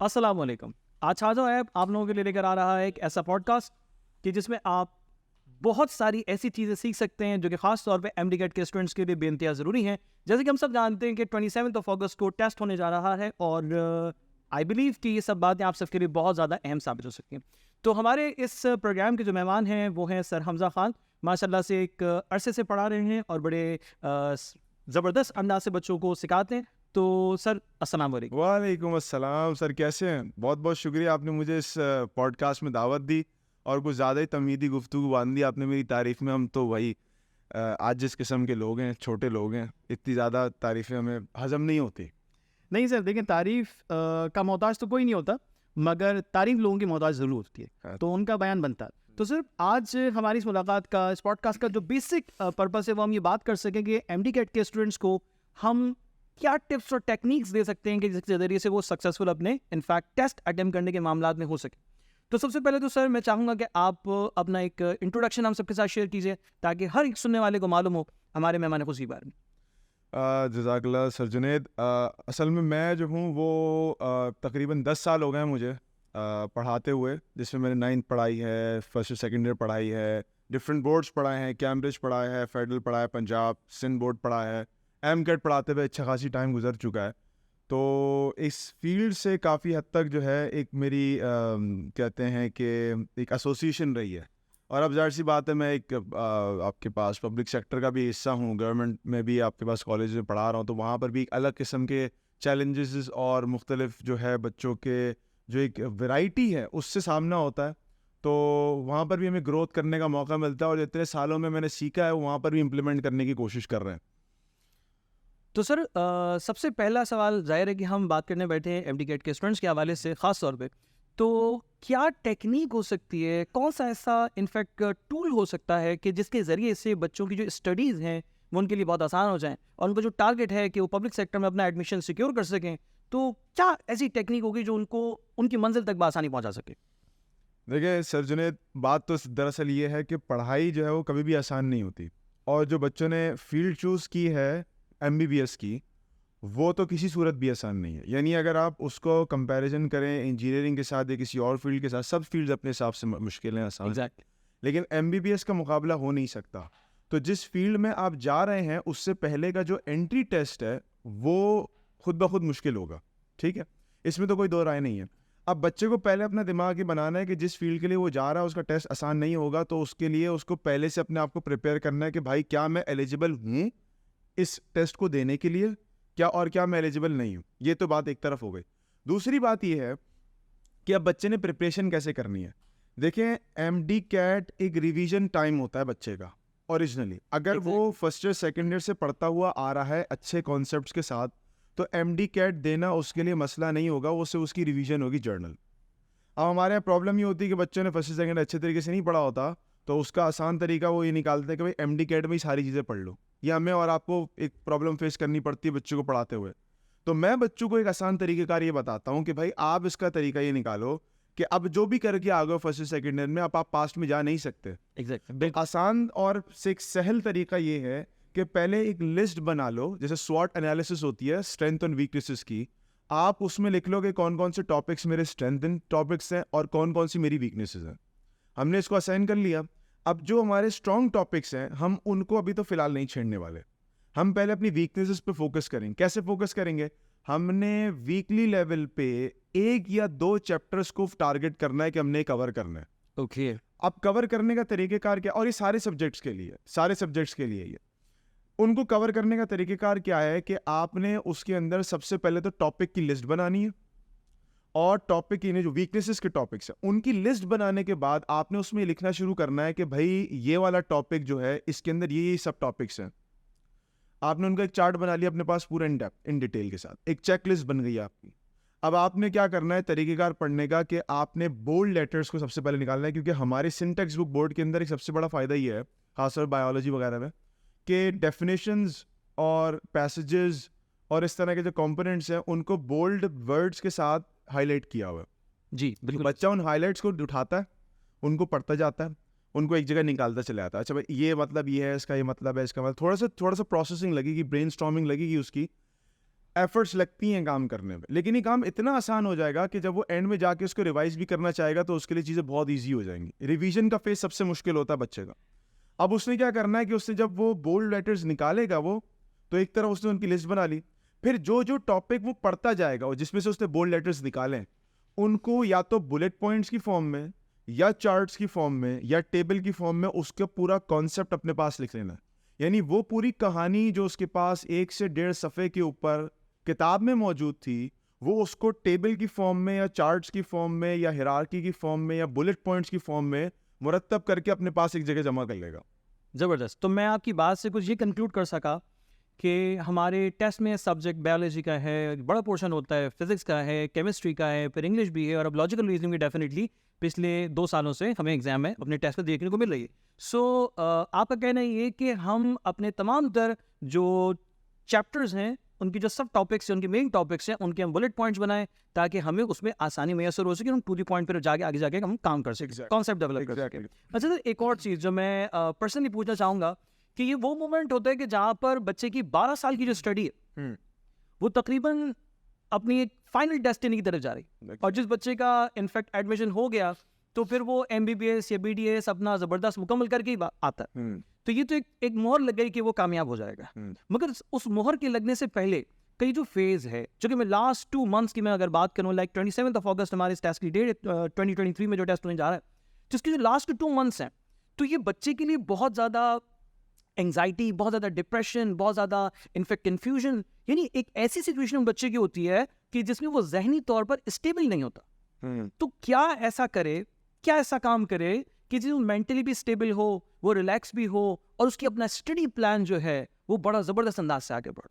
अस्सलाम वालेकुम। आज छाजो ऐप आप लोगों के लिए लेकर आ रहा है एक ऐसा पॉडकास्ट कि जिसमें आप बहुत सारी ऐसी चीज़ें सीख सकते हैं जो कि ख़ास तौर पे एमडी-कैट के स्टूडेंट्स के लिए बेइंतहा ज़रूरी हैं। जैसे कि हम सब जानते हैं कि 27 अगस्त को टेस्ट होने जा रहा है और आई बिलीव कि ये सब बातें आप सबके लिए बहुत ज़्यादा अहम साबित हो सकती हैं। तो हमारे इस प्रोग्राम के जो मेहमान हैं वो हैं सर हमज़ा ख़ान। माशाल्लाह से एक अरसे से पढ़ा रहे हैं और बड़े ज़बरदस्त अंदाज से बच्चों को सिखाते हैं। तो सर अस्सलाम वालेकुम। वालेकुम अस्सलाम। सर कैसे हैं? बहुत बहुत शुक्रिया, आपने मुझे इस पॉडकास्ट में दावत दी और कुछ ज़्यादा ही तमीदी गुफ्तगू बांध दी आपने मेरी तारीफ़ में। हम तो वही आज जिस किस्म के लोग हैं, छोटे लोग हैं, इतनी ज़्यादा तारीफ़ें हमें हज़म नहीं होती। नहीं सर, देखिए तारीफ़ का मोहताज तो कोई नहीं होता, मगर तारीफ़ लोगों की मोहताज ज़रूर होती है, हाँ। तो उनका बयान बनता है। तो सर आज हमारी इस मुलाकात का, इस पॉडकास्ट का जो बेसिक पर्पस है वो हम ये बात कर सकें कि एमडी-कैट के स्टूडेंट्स को हम क्या टिप्स और टेक्निक्स दे सकते हैं कि जिसके ज़रिए से वो सक्सेसफुल अपने इनफैक्ट टेस्ट अटेम्प्ट करने के मामलात में हो सके। तो सबसे पहले तो सर मैं चाहूँगा कि आप अपना एक इंट्रोडक्शन हम सबके साथ शेयर कीजिए ताकि हर एक सुनने वाले को मालूम हो हमारे मेहमान खुशी बारे में। जज़ाकल्लाह सर जुनैद। असल में मैं जो हूँ वो तकरीबन 10 साल हो गए हैं मुझे पढ़ाते हुए, जिसमें मैंने 9th पढ़ाई है, फर्स्ट और सेकेंड ईयर पढ़ाई है, डिफरेंट बोर्ड्स पढ़ाए हैं, कैम्ब्रिज पढ़ाया है, फेडरल पढ़ाया है, पंजाब सिंध बोर्ड पढ़ा है, एम-कैट पढ़ाते हुए अच्छा खासी टाइम गुजर चुका है। तो इस फील्ड से काफ़ी हद तक जो है एक मेरी कहते हैं कि एक एसोसिएशन रही है। और अब ज़ाहिर सी बात है, मैं एक आपके पास पब्लिक सेक्टर का भी हिस्सा हूँ, गवर्नमेंट में भी आपके पास कॉलेज में पढ़ा रहा हूँ, तो वहाँ पर भी एक अलग किस्म के चैलेंजेस और मुख्तलिफ जो है बच्चों के जो एक वैरायटी है उससे सामना होता है। तो वहाँ पर भी हमें ग्रोथ करने का मौका मिलता है और जितने सालों में मैंने सीखा है वहाँ पर भी इम्प्लीमेंट करने की कोशिश कर रहे हैं। तो सर सबसे पहला सवाल ज़ाहिर है कि हम बात करने बैठे हैं एमडी-कैट के स्टूडेंट्स के हवाले से ख़ास तौर पे, तो क्या टेक्निक हो सकती है, कौन सा ऐसा इनफैक्ट टूल हो सकता है कि जिसके ज़रिए से बच्चों की जो स्टडीज़ हैं वो उनके लिए बहुत आसान हो जाएं और उनका जो टारगेट है कि वो पब्लिक सेक्टर में अपना एडमिशन सिक्योर कर सकें, तो क्या ऐसी टेक्निक होगी जो उनको उनकी मंजिल तक बआसानी पहुँचा सके? देखिए सर जुनैद, बात तो दरअसल ये है कि पढ़ाई जो है वो कभी भी आसान नहीं होती, और जो बच्चों ने फील्ड चूज़ की है एमबीबीएस की, वो तो किसी सूरत भी आसान नहीं है। यानी अगर आप उसको कंपैरिजन करें इंजीनियरिंग के साथ या किसी और फील्ड के साथ, सब फील्ड्स अपने हिसाब से मुश्किल हैं, आसान, एग्जैक्टली। लेकिन एमबीबीएस का मुकाबला हो नहीं सकता। तो जिस फील्ड में आप जा रहे हैं उससे पहले का जो एंट्री टेस्ट है वो खुद ब खुद मुश्किल होगा, ठीक है, इसमें तो कोई दो राय नहीं है। अब बच्चे को पहले अपना दिमाग ये बनाना है कि जिस फील्ड के लिए वो जा रहा है उसका टेस्ट आसान नहीं होगा, तो उसके लिए उसको पहले से अपने आप को प्रिपेयर करना है कि भाई क्या मैं एलिजिबल हूँ इस टेस्ट को देने के लिए, क्या मैं एलिजिबल नहीं हूँ। ये तो बात एक तरफ हो गई। दूसरी बात ये है कि अब बच्चे ने प्रिपरेशन कैसे करनी है। देखें, एमडी-कैट एक रिवीजन टाइम होता है बच्चे का ओरिजिनली। अगर वो फर्स्ट ईयर सेकेंड ईयर से पढ़ता हुआ आ रहा है अच्छे कॉन्सेप्ट्स के साथ, तो एमडी-कैट देना उसके लिए मसला नहीं होगा, वो सिर्फ उसकी रिवीजन होगी जर्नल। अब हमारे यहाँ प्रॉब्लम ये होती है कि बच्चों ने फर्स्ट सेकंड अच्छे तरीके से नहीं पढ़ा होता, तो उसका आसान तरीका वो ये निकालते हैं कि भाई एमडी-कैट में ही सारी चीज़ें पढ़ लो। या हमें और आपको एक प्रॉब्लम फेस करनी पड़ती है बच्चों को पढ़ाते हुए। तो मैं बच्चों को एक आसान तरीक़ेकार ये बताता हूँ कि भाई आप इसका तरीका ये निकालो कि अब जो भी करके आ गए फर्स्ट सेकंड ईयर में, आप पास्ट में जा नहीं सकते। एग्जैक्टली। आसान और से एक सहल तरीका ये है कि पहले एक लिस्ट बना लो, जैसे स्वॉट एनालिसिस होती है स्ट्रेंथ और वीकनेसेस की। आप उसमें लिख लो कि कौन कौन से टॉपिक्स मेरे स्ट्रेंथ टॉपिक्स हैं और कौन कौन सी मेरी वीकनेसेस हैं। हमने इसको असाइन कर लिया। अब जो हमारे स्ट्रॉन्ग टॉपिक्स हैं हम उनको अभी तो फिलहाल नहीं छेड़ने वाले, हम पहले अपनी वीकनेसेस पे फोकस करेंगे। कैसे फोकस करेंगे? हमने वीकली लेवल पे 1 या 2 चैप्टर्स को टारगेट करना है कि हमने कवर करना है। ओके। अब कवर करने का तरीकेकार क्या, और ये सारे सब्जेक्ट्स के लिए ये उनको कवर करने का तरीकेकार क्या है कि आपने उसके अंदर सबसे पहले तो टॉपिक की लिस्ट बनानी है, और टॉपिक की जो वीकनेसेस के टॉपिक्स हैं उनकी लिस्ट बनाने के बाद आपने उसमें लिखना शुरू करना है कि भाई ये वाला टॉपिक जो है इसके अंदर ये सब टॉपिक्स हैं। आपने उनका एक चार्ट बना लिया अपने पास पूरा इन डिटेल के साथ, एक चेकलिस्ट बन गई आपकी। अब आपने क्या करना है तरीकेकार पढ़ने का कि आपने बोल्ड लेटर्स को सबसे पहले निकालना है, क्योंकि हमारे सिंटेक्स बुक बोर्ड के अंदर एक सबसे बड़ा फ़ायदा ये है, खासतौर बायोलॉजी वगैरह में, कि डेफिनेशंस और पैसेजेस और इस तरह के जो कंपोनेंट्स हैं उनको बोल्ड वर्ड्स के साथ हाईलाइट किया हुआ है। जी बिल्कुल। बच्चा उन हाईलाइट्स को उठाता है, उनको पढ़ता जाता है, उनको एक जगह निकालता चला जाता है। अच्छा भाई ये मतलब ये है, इसका ये मतलब है, इसका मतलब थोड़ा सा प्रोसेसिंग लगेगी, ब्रेनस्टॉर्मिंग लगेगी उसकी। एफर्ट्स लगती हैं काम करने में, लेकिन ये काम इतना आसान हो जाएगा कि जब वो एंड में जाके उसको रिवाइज भी करना चाहेगा तो उसके लिए चीज़ें बहुत ईजी हो जाएंगी। रिवीजन का फेज सबसे मुश्किल होता है बच्चे का। अब उसने क्या करना है कि उसने जब वो बोल्ड लेटर्स निकालेगा वो, तो एक तरह उसने उनकी लिस्ट बना ली, फिर जो जो टॉपिक वो पढ़ता जाएगा और जिसमें से उसने बोल्ड लेटर्स निकाले उनको या तो बुलेट पॉइंट्स की फॉर्म में या चार्ट्स की फॉर्म में या टेबल की फॉर्म में उसका पूरा कॉन्सेप्ट अपने पास लिख लेना है। यानी वो पूरी कहानी जो उसके पास 1 से 1.5 सफ़े के ऊपर किताब में मौजूद थी, वो उसको टेबल की फॉर्म में या चार्ट्स की फॉर्म में या हिरार्की की फॉर्म में या बुलेट पॉइंट्स की फॉर्म में मुरत्तब करके अपने पास एक जगह जमा कर लेगा। ज़बरदस्त। तो मैं आपकी बात से कुछ ये कंक्लूड कर सका कि हमारे टेस्ट में सब्जेक्ट बायोलॉजी का है, बड़ा पोर्शन होता है, फिजिक्स का है, केमिस्ट्री का है, फिर इंग्लिश भी है, और अब लॉजिकल रीजनिंग भी डेफिनेटली पिछले 2 सालों से हमें एग्जाम में अपने टेस्ट में देखने को मिल रही है। सो आपका कहना ये कि हम अपने तमाम तर जो चैप्टर्स हैं, उनकी जो सब टॉपिक्स हैं, उनके मेन टॉपिक्स हैं, उनके हम बुलेट पॉइंट्स बनाएं ताकि हमें उसमें आसानी मैसर हो सके, हम टू दी पॉइंट पर जाके आगे जाके हम काम कर सकें, कॉन्सेप्ट डेवलप कर सकें। अच्छा सर, एक और चीज़ जो मैं पर्सनली पूछना चाहूँगा कि ये वो मोमेंट होता है कि जहाँ पर बच्चे की 12 साल की जो स्टडी है वो तकरीबन अपनी एक फाइनल डेस्टिनी की तरफ जा रही है, और जिस बच्चे का इनफैक्ट एडमिशन हो गया तो फिर वो MBBS या BDS अपना ज़बरदस्त मुकम्मल करके ही आता है, तो ये तो एक मोहर लग गई कि वो कामयाब हो जाएगा। मगर उस मोहर के लगने से पहले कई जो फेज़ है, जो कि मैं लास्ट 2 मंथ्स की मैं अगर बात करूँ, लाइक 27 अगस्त हमारे इस टेस्ट की डेट 2023 में जो टेस्ट होने जा रहा है, जिसकी जो लास्ट 2 मंथ्स हैं, तो ये बच्चे के लिए बहुत ज़्यादा एंग्जाइटी, बहुत ज़्यादा डिप्रेशन, बहुत ज़्यादा इनफेक्ट कन्फ्यूजन, यानी एक ऐसी सिचुएशन बच्चे की होती है कि जिसमें वो जहनी तौर पर स्टेबल नहीं होता। तो क्या ऐसा करे, क्या ऐसा काम करे कि जो मेंटली भी स्टेबल हो, वो रिलैक्स भी हो, और उसकी अपना स्टडी प्लान जो है वो बड़ा ज़बरदस्त अंदाज से आगे बढ़े?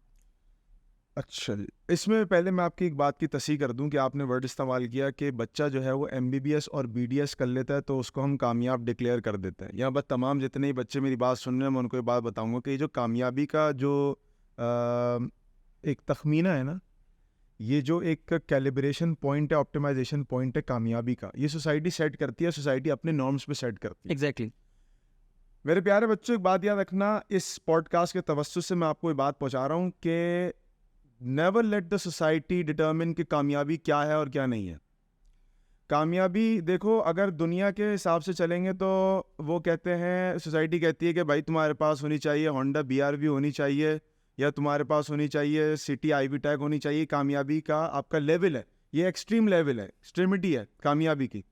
अच्छा, इसमें पहले मैं आपकी एक बात की तस्हीह कर दूं कि आपने वर्ड इस्तेमाल किया कि बच्चा जो है वो MBBS और BDS कर लेता है तो उसको हम कामयाब डिक्लेयर कर देते हैं। यहाँ बस तमाम जितने ही बच्चे मेरी बात सुन रहे हैं मैं उनको ये बात बताऊंगा कि ये जो कामयाबी का जो एक तखमीना है ना, ये जो एक कैलिब्रेशन पॉइंट है, ऑप्टिमाइजेशन पॉइंट है कामयाबी का, ये सोसाइटी सेट करती है, सोसाइटी अपने नॉर्म्स पे सेट करती है। एग्जैक्टली। मेरे प्यारे बच्चों, एक बात याद रखना, इस पॉडकास्ट के तवज्जुह से मैं आपको ये बात पहुँचा रहा हूँ कि never let the society determine कि कामयाबी क्या है और क्या नहीं है। कामयाबी देखो, अगर दुनिया के हिसाब से चलेंगे तो वो कहते हैं, सोसाइटी कहती है कि भाई तुम्हारे पास होनी चाहिए होंडा BRV होनी चाहिए, या तुम्हारे पास होनी चाहिए सिटी आईवी टैग होनी चाहिए। कामयाबी का आपका लेवल है, ये एक्सट्रीम लेवल है, एक्सट्रीमिटी है कामयाबी की।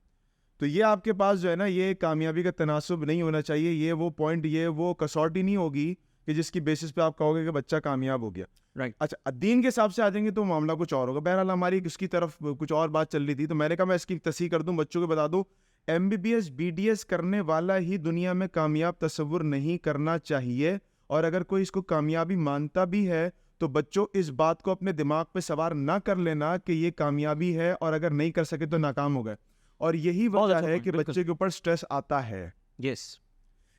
तो ये आपके पास जो है ना, ये कामयाबी का तनासुब नहीं होना चाहिए, ये वो पॉइंट, ये वो कसौटी नहीं होगी कि जिसकी बेसिस पे आप कहोगे कि बच्चा कामयाब हो गया। राइट। अच्छा, दीन के हिसाब से आ जाएंगे तो मामला कुछ और होगा। बहरहाल हमारी इसकी तरफ कुछ और बात चल रही थी, तो मैंने कहा मैं इसकी तस्हीह कर दूं, बच्चों को बता दूं, MBBS BDS करने वाला ही दुनिया में कामयाब तस्वुर नहीं करना चाहिए। और अगर कोई इसको कामयाबी मानता भी है तो बच्चों इस बात को अपने दिमाग पे सवार ना कर लेना कि ये कामयाबी है, और अगर नहीं कर सके तो नाकाम हो गए। और यही वजह है कि बच्चे के ऊपर स्ट्रेस आता है। यस।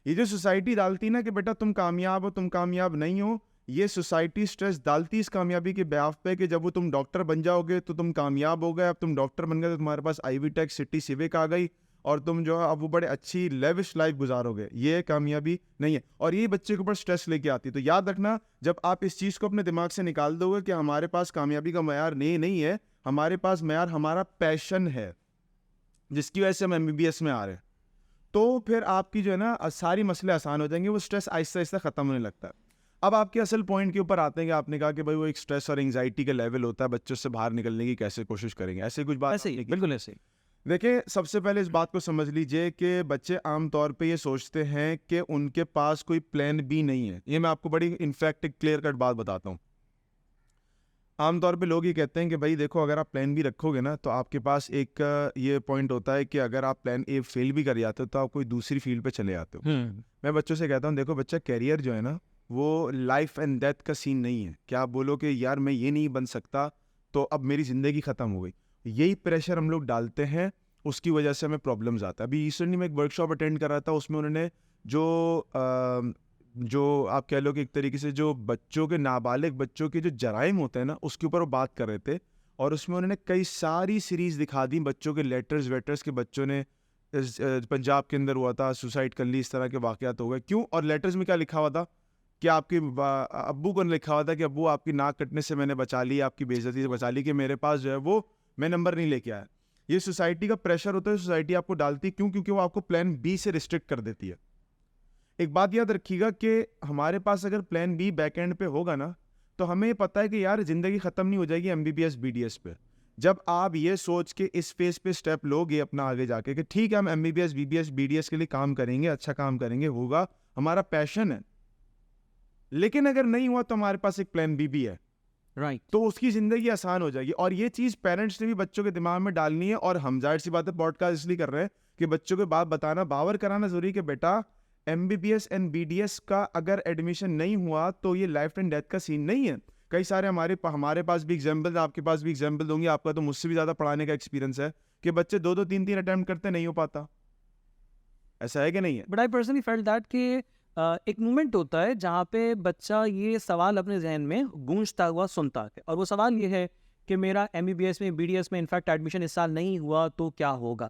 ये जो सोसाइटी डालती ना कि बेटा तुम कामयाब हो, तुम कामयाब नहीं हो, ये सोसाइटी स्ट्रेस डालती इस कामयाबी के ब्याफ पे कि जब वो तुम डॉक्टर बन जाओगे तो तुम कामयाब हो गए, अब तुम डॉक्टर बन गए तो तुम्हारे पास आईवी टेक सिटी सिविक आ गई और तुम जो है अब वो बड़े अच्छी लेविश लाइफ गुजारोगे। ये कामयाबी नहीं है, और ये बच्चे के ऊपर स्ट्रेस लेके आती है। तो याद रखना, जब आप इस चीज़ को अपने दिमाग से निकाल दोगे कि हमारे पास कामयाबी का मयार नहीं है, हमारे पास मयार हमारा पैशन है जिसकी वजह से हम MBBS में आ रहे हैं, तो फिर आपकी जो है ना सारी मसले आसान हो जाएंगे, वो स्ट्रेस आहिस्ता आहिस्ता ख़त्म होने लगता है। अब आपके असल पॉइंट के ऊपर आते हैं कि आपने कहा कि भाई वो एक स्ट्रेस और एंग्जाइटी का लेवल होता है, बच्चों से बाहर निकलने की कैसे कोशिश करेंगे, ऐसे कुछ बात? ऐसे ही, बिल्कुल ऐसे ही। देखिए, सबसे पहले इस बात को समझ लीजिए कि बच्चे आमतौर पे ये सोचते हैं कि उनके पास कोई प्लान B नहीं है। ये मैं आपको बड़ी इनफैक्ट एक क्लियर कट बात बताता हूँ। आमतौर पे लोग ये कहते हैं कि भाई देखो, अगर आप प्लान B रखोगे ना तो आपके पास एक ये पॉइंट होता है कि अगर आप प्लान A फेल भी कर जाते हो तो आप कोई दूसरी फील्ड पे चले जाते हो। मैं बच्चों से कहता हूँ, देखो बच्चा, कैरियर जो है ना वो लाइफ एंड डेथ का सीन नहीं है कि आप बोलो कि यार मैं ये नहीं बन सकता तो अब मेरी ज़िंदगी ख़त्म हो गई। यही प्रेशर हम लोग डालते हैं, उसकी वजह से हमें प्रॉब्लम्स आता है। अभी रिसेंटली मैं एक वर्कशॉप अटेंड कर रहा था, उसमें उन्होंने जो आप कह लो कि एक तरीके से जो बच्चों के, नाबालिग बच्चों के जो जराइम होते हैं ना, उसके ऊपर वो बात कर रहे थे। और उसमें उन्होंने कई सारी सीरीज़ दिखा दी बच्चों के लेटर्स के बच्चों ने पंजाब के अंदर हुआ था, सुसाइड कर ली, इस तरह के वाक़यात हो गए। क्यों? और लेटर्स में क्या लिखा हुआ था कि आपके अब्बू को लिखा हुआ था कि अब्बू आपकी नाक कटने से मैंने बचा ली, आपकी बेइज्जती से बचा ली, कि मेरे पास जो है वो मैं नंबर नहीं लेके आया। ये सोसाइटी का प्रेशर होता है, सोसाइटी आपको डालती है। क्यों? क्योंकि वो आपको प्लान बी से रिस्ट्रिक्ट कर देती है। एक बात याद रखिएगा कि हमारे पास अगर प्लान बी बैक एंड पे होगा ना, तो हमें पता है कि यार जिंदगी खत्म नहीं हो जाएगी MBBS BDS पे। जब आप ये सोच के इस फेज पे स्टेप लोगे अपना आगे जाके कि ठीक है हम MBBS BDS के लिए काम करेंगे, अच्छा काम करेंगे, होगा, हमारा पैशन है, लेकिन अगर नहीं हुआ तो हमारे पास एक प्लान बी भी है, राइट। तो उसकी जिंदगी आसान हो जाएगी। और ये चीज पेरेंट्स ने भी बच्चों के दिमाग में डालनी है। और हम जाहिर सी बात है पॉडकास्ट इसलिए कर रहे हैं कि बच्चों के बात बताना, बावर कराना जरूरी है कि बेटा MBBS एंड BDS का अगर एडमिशन नहीं हुआ तो ये लाइफ एंड डेथ का सीन नहीं है। कई सारे हमारे पास भी एग्जाम्पल, आपके पास भी एग्जाम्पल दूंगी, आपका तो मुझसे भी ज्यादा पढ़ाने का एक्सपीरियंस है कि बच्चे 2-2 3-3 अटेम्प्ट करते नहीं हो पाता। ऐसा है कि नहीं है? But I personally felt that कि एक मोमेंट होता है जहाँ पे बच्चा ये सवाल अपने जहन में गूंजता हुआ सुनता है, और वो सवाल ये है कि मेरा MBBS में BDS में इनफैक्ट एडमिशन इस साल नहीं हुआ तो क्या होगा,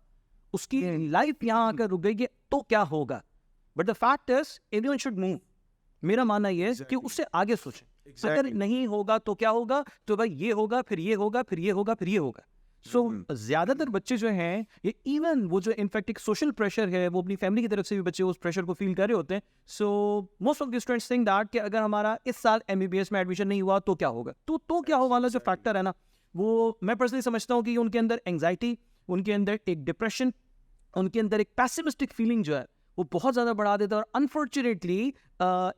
उसकी लाइफ यहाँ आकर रुक गई कि तो क्या होगा। But the fact is everyone should move. मेरा मानना ये है कि उससे आगे सोचे। अगर नहीं होगा तो क्या होगा, तो भाई ये होगा, फिर ये होगा, फिर ये होगा, फिर ये होगा। सो ज्यादातर बच्चे जो हैं, ये इवन वो जो इनफैक्ट एक सोशल प्रेशर है, वो अपनी फैमिली की तरफ से भी बच्चे उस प्रेशर को फील कर रहे होते हैं। So most of the students think that कि अगर हमारा इस साल MBBS में एडमिशन नहीं हुआ तो क्या होगा, तो क्या होगा वाला जो फैक्टर है ना, वो मैं पर्सनली समझता हूँ कि उनके अंदर एंग्जाइटी, उनके अंदर एक डिप्रेशन, उनके अंदर एक पैसिमिस्टिक फीलिंग जो है वो बहुत ज़्यादा बढ़ा देता है। और अनफॉर्चुनेटली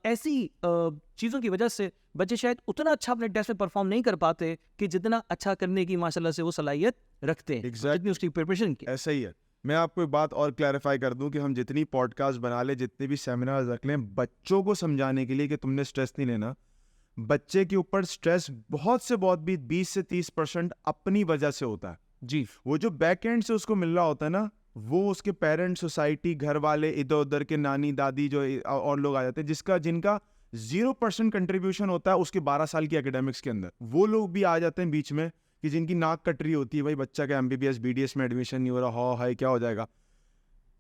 ऐसी चीज़ों की वजह से बच्चे शायद उतना अच्छा अपने टेस्ट में परफॉर्म नहीं कर पाते कि जितना अच्छा करने की माशाल्लाह से वो सलाहियत रखते हैं, जितनी उसकी प्रिपरेशन की। ऐसा ही है। मैं आपको एक बात और क्लैरिफाई कर दूं कि हम जितनी पॉडकास्ट बना ले, जितने भी सेमिनार रख लें, बच्चों को समझाने के लिए कि तुमने स्ट्रेस नहीं लेना। बच्चे के ऊपर स्ट्रेस बहुत से बहुत भी 20 से 30% अपनी वजह से होता है। जी, वो जो बैक एंड से उसको मिल रहा होता है ना, वो उसके पेरेंट्स, सोसाइटी, घर वाले, इधर उधर के नानी दादी जो और लोग आ जाते हैं जिनका 0% कंट्रीब्यूशन होता है उसके 12 साल की एकेडमिक्स के अंदर। वो लोग भी आ जाते हैं बीच में कि जिनकी नाक कट रही होती है, भाई बच्चा का MBBS BDS में एडमिशन नहीं हो रहा, हाय क्या हो जाएगा।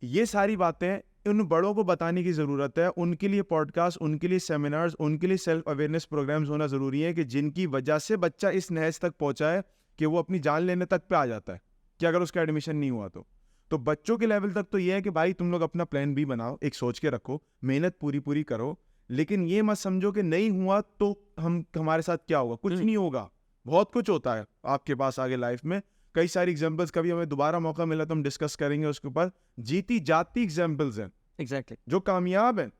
ये सारी बातें उन बड़ों को बताने की ज़रूरत है। उनके लिए पॉडकास्ट, उनके लिए सेमिनार्स, उनके लिए सेल्फ अवेयरनेस प्रोग्राम्स होना ज़रूरी है कि जिनकी वजह से बच्चा इस नहज तक पहुंचा है कि वो अपनी जान लेने तक पे आ जाता है कि अगर उसका एडमिशन नहीं हुआ तो बच्चों के लेवल तक तो ये है कि भाई तुम लोग अपना प्लान बी बनाओ, एक सोच के रखो, मेहनत पूरी करो, लेकिन ये मत समझो कि नहीं हुआ तो हमारे साथ क्या होगा। कुछ नहीं होगा, बहुत कुछ होता है आपके पास आगे लाइफ में। कई सारी एग्जांपल्स, कभी हमें दोबारा मौका मिला तो हम डिस्कस करेंगे उसके ऊपर। जीती जाती एग्जांपल्स हैं एग्जैक्टली, जो कामयाब हैं